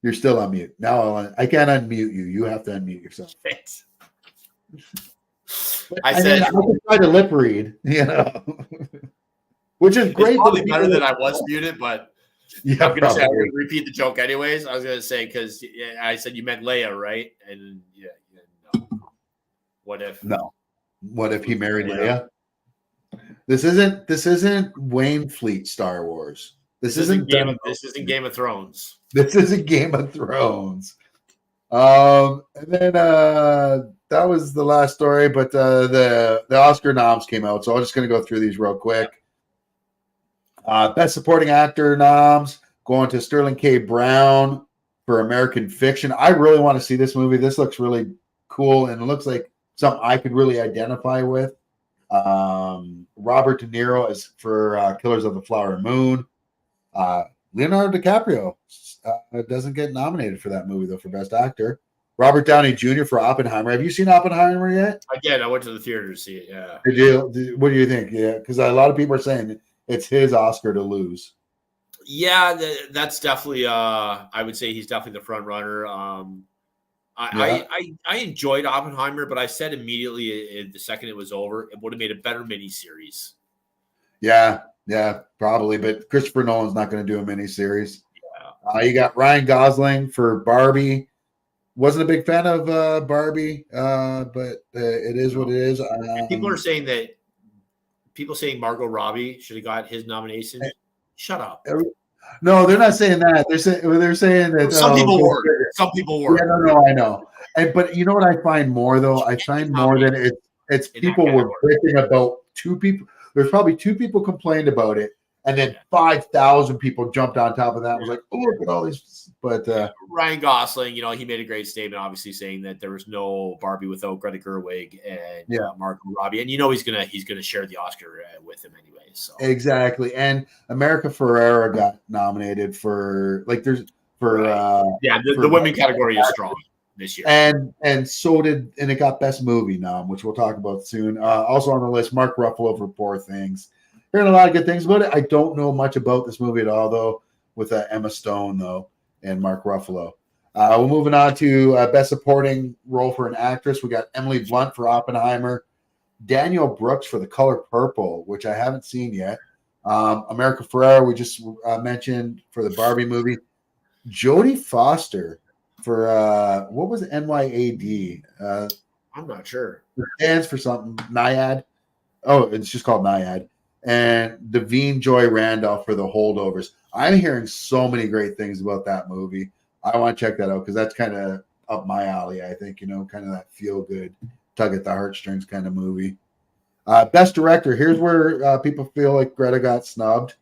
You're still on mute. Now I can't unmute you. You have to unmute yourself. I can try to lip read, which is great. It's probably better than I was muted, but yeah, I'm going to repeat the joke anyways. I was going to say, because I said you meant Leia, right? And no. What if? No. What if he married Leia? This isn't Wayne Fleet Star Wars. This isn't Game of Thrones. This isn't Game of Thrones. And then that was the last story, but the Oscar noms came out, so I'm just going to go through these real quick. Best Supporting Actor noms going to Sterling K. Brown for American Fiction. I really want to see this movie. This looks really cool, and it looks like something I could really identify with. Robert De Niro is for Killers of the Flower Moon. Leonardo DiCaprio doesn't get nominated for that movie, though, for Best Actor. Robert Downey Jr. for Oppenheimer. Have you seen Oppenheimer yet? I did. I went to the theater to see it, yeah. What do you think? Yeah, because a lot of people are saying it's his Oscar to lose. Yeah, that's definitely, I would say he's definitely the front runner. I enjoyed Oppenheimer, but I said immediately the second it was over, it would have made a better miniseries. Yeah, probably. But Christopher Nolan's not going to do a miniseries. Yeah. You got Ryan Gosling for Barbie. Wasn't a big fan of Barbie, but it is what it is. People are saying Margot Robbie should have got his nomination. Shut up. No, they're not saying that. They're saying that some people were. Some people were. Yeah, no, I know. But you know what I find more though? I find more that it's people were bitching about two people. There's probably two people complained about it, and then 5,000 people jumped on top of that and was like, "Oh, look at all these!" But Ryan Gosling, he made a great statement, obviously saying that there was no Barbie without Greta Gerwig and Margot Robbie, and he's gonna share the Oscar with him anyway. So exactly, and America Ferrera got nominated for the women category is strong this year, and so did, and it got Best Movie nom, which we'll talk about soon. Also on the list, Mark Ruffalo for Poor Things. Hearing a lot of good things about it. I don't know much about this movie at all, though, with Emma Stone though and Mark Ruffalo. We're moving on to Best Supporting Role for an Actress. We got Emily Blunt for Oppenheimer, Daniel Brooks for The Color Purple, which I haven't seen yet. America Ferrera, we just mentioned, for the Barbie movie. Jodie Foster for what was it, NYAD? I'm not sure. It stands for something. NIAD. Oh, it's just called NIAD. And Davine Joy Randolph for The Holdovers. I'm hearing so many great things about that movie. I want to check that out because that's kind of up my alley, I think, kind of that feel-good, tug at the heartstrings kind of movie. Best Director. Here's where people feel like Greta got snubbed.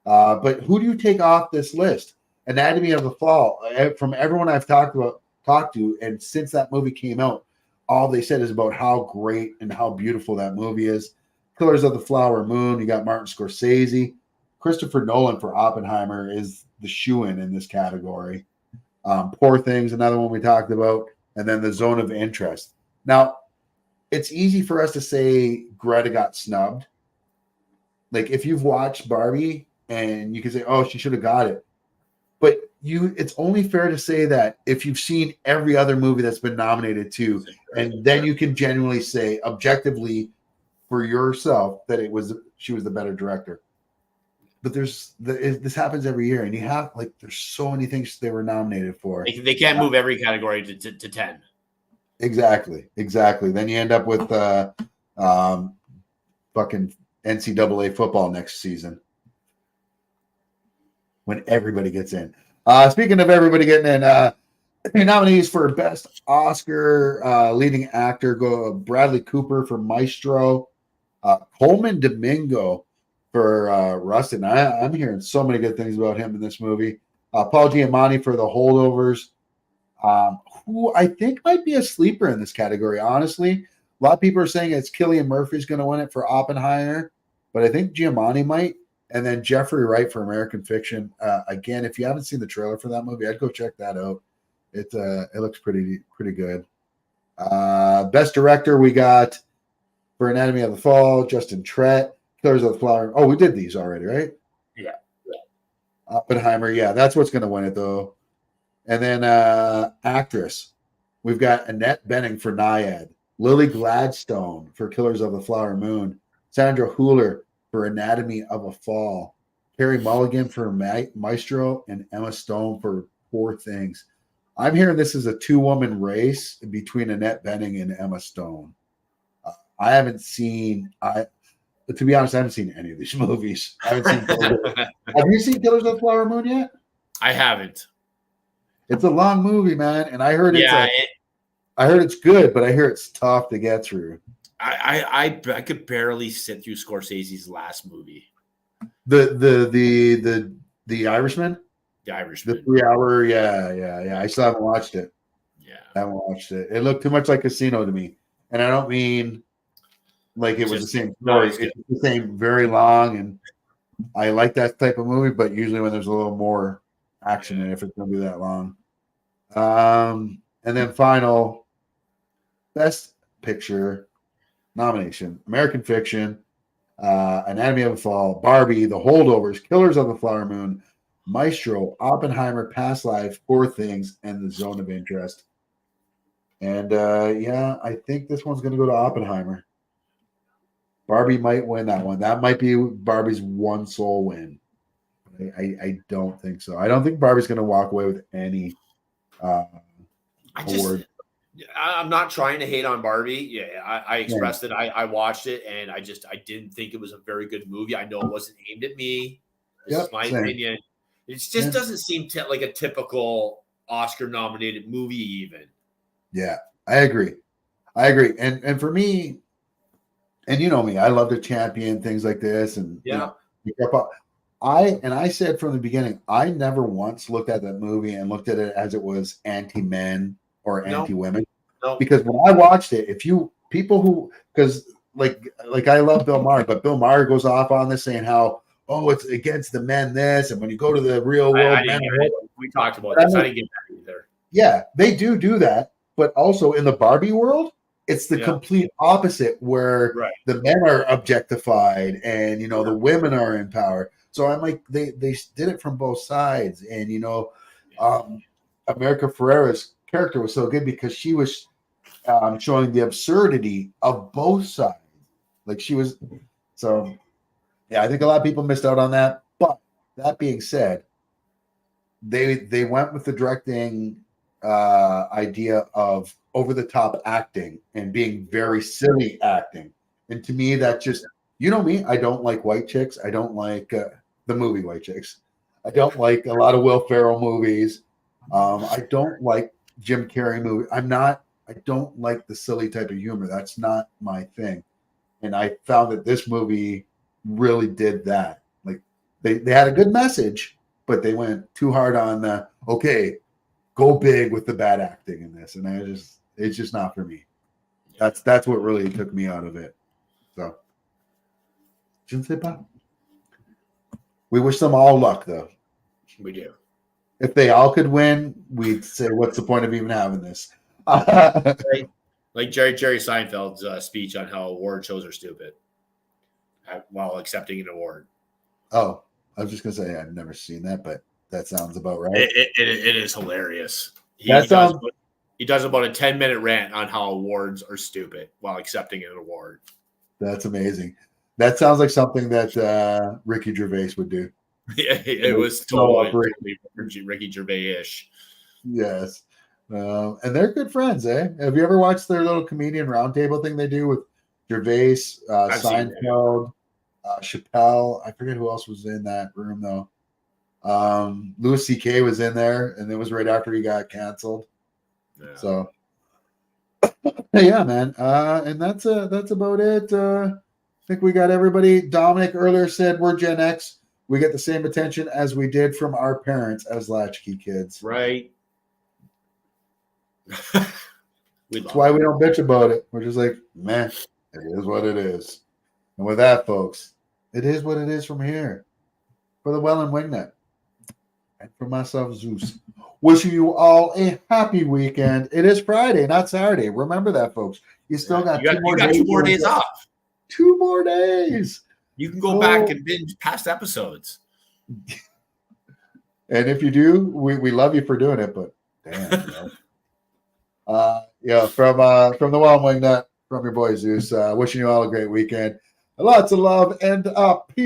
But who do you take off this list? Anatomy of the Fall. From everyone I've talked to, and since that movie came out, all they said is about how great and how beautiful that movie is. Killers of the Flower Moon. You got Martin Scorsese. Christopher Nolan for Oppenheimer is the shoo-in in this category. Poor Things, another one we talked about. And then The Zone of Interest. Now, it's easy for us to say Greta got snubbed. Like, if you've watched Barbie and you can say, oh, she should have got it. But it's only fair to say that if you've seen every other movie that's been nominated too, and then you can genuinely say objectively for yourself that she was the better director. But this happens every year, and you have there's so many things they were nominated for. They can't move every category to 10. Exactly. Then you end up with fucking NCAA football next season when everybody gets in. Speaking of everybody getting in, nominees for Best Oscar Leading Actor go Bradley Cooper for Maestro, Coleman Domingo for Rustin. I'm hearing so many good things about him in this movie. Paul Giamatti for The Holdovers, who I think might be a sleeper in this category, honestly. A lot of people are saying it's Cillian Murphy's going to win it for Oppenheimer, but I think Giamatti might. And then Jeffrey Wright for American Fiction. Again, if you haven't seen the trailer for that movie, I'd go check that out. It looks pretty good. Best Director we got for Anatomy of the Fall, Justin Trett. Killers of the Flower. Oh, we did these already, right? Yeah. Oppenheimer. Yeah, that's what's going to win it, though. And then Actress. We've got Annette Bening for Naiad, Lily Gladstone for Killers of the Flower Moon, Sandra Hüller for Anatomy of a Fall, Carey Mulligan for Maestro, and Emma Stone for Poor Things. I'm hearing this is a 2-woman race between Annette Bening and Emma Stone. I haven't seen. To be honest, I haven't seen any of these movies. I haven't seen. Have you seen Killers of the Flower Moon yet? I haven't. It's a long movie, man, and I heard I heard it's good, but I hear it's tough to get through. I could barely sit through Scorsese's last movie. The Irishman? The Irishman. The 3-hour, yeah. I still haven't watched it. Yeah. I haven't watched it. It looked too much like Casino to me. And I don't mean like it was the same story. It's the same, very long, and I like that type of movie, but usually when there's a little more action in it, if it's going to be that long. And then final, Best Picture nomination: American Fiction, Anatomy of a Fall, Barbie, The Holdovers, Killers of the Flower Moon, Maestro, Oppenheimer, Past Life, Poor Things, and The Zone of Interest. And I think this one's going to go to Oppenheimer. Barbie might win that one. That might be Barbie's one sole win. I don't think so. I don't think Barbie's going to walk away with any award. I'm not trying to hate on Barbie. Yeah, I expressed it. I watched it, and I didn't think it was a very good movie. I know it wasn't aimed at me. This is my opinion. It just doesn't seem like a typical Oscar-nominated movie, even. Yeah, I agree. And for me, and you know me, I love to champion things like this. And I said from the beginning, I never once looked at that movie and looked at it as it was anti-men or anti-women. No. Because when I watched it, because I love Bill Maher, but Bill Maher goes off on this saying how, it's against the men this, and when you go to the real world, we talked about this. I didn't get that either. Yeah, they do that, but also in the Barbie world, it's the complete opposite, where the men are objectified and the women are in power. So I'm like, they did it from both sides, and America Ferrera's character was so good because she was showing the absurdity of both sides. Like she was, so yeah, I think a lot of people missed out on that. But that being said, they went with the directing idea of over-the-top acting and being very silly acting. And to me, that just, me, I don't like white chicks. I don't like the movie White Chicks. I don't like a lot of Will Ferrell movies. I don't like Jim Carrey movies. I don't like the silly type of humor. That's not my thing. And I found that this movie really did that. Like they had a good message, but they went too hard on go big with the bad acting in this. And it's just not for me. That's what really took me out of it. So je ne sais pas. We wish them all luck, though. We do. If they all could win, we'd say, what's the point of even having this? Like Jerry Seinfeld's speech on how award shows are stupid while accepting an award. Oh, I was just going to say I've never seen that, but That sounds about right. It is hilarious. He does about a 10-minute rant on how awards are stupid while accepting an award. That's amazing. That sounds like something that Ricky Gervais would do. It was totally Ricky Gervais-ish. Yes. And they're good friends, eh? Have you ever watched their little comedian roundtable thing they do with Gervais, Seinfeld, Chappelle? I forget who else was in that room, though. Louis C.K. was in there, and it was right after he got canceled. Yeah. So, yeah, man. And that's about it. I think we got everybody. Dominic earlier said we're Gen X. We get the same attention as we did from our parents as latchkey kids. Right. That's why we don't bitch about it. We're just like, man, it is what it is. And with that, folks, it is what it is from here. For the Wellandwingnut. And for myself, Zeus. Wishing you all a happy weekend. It is Friday, not Saturday. Remember that, folks. You still got 2 more days. 2 more days off. 2 more days. You can go back and binge past episodes. And if you do, we love you for doing it, but damn, from the Wellandwingnut, from your boy Zeus, wishing you all a great weekend. Lots of love and peace.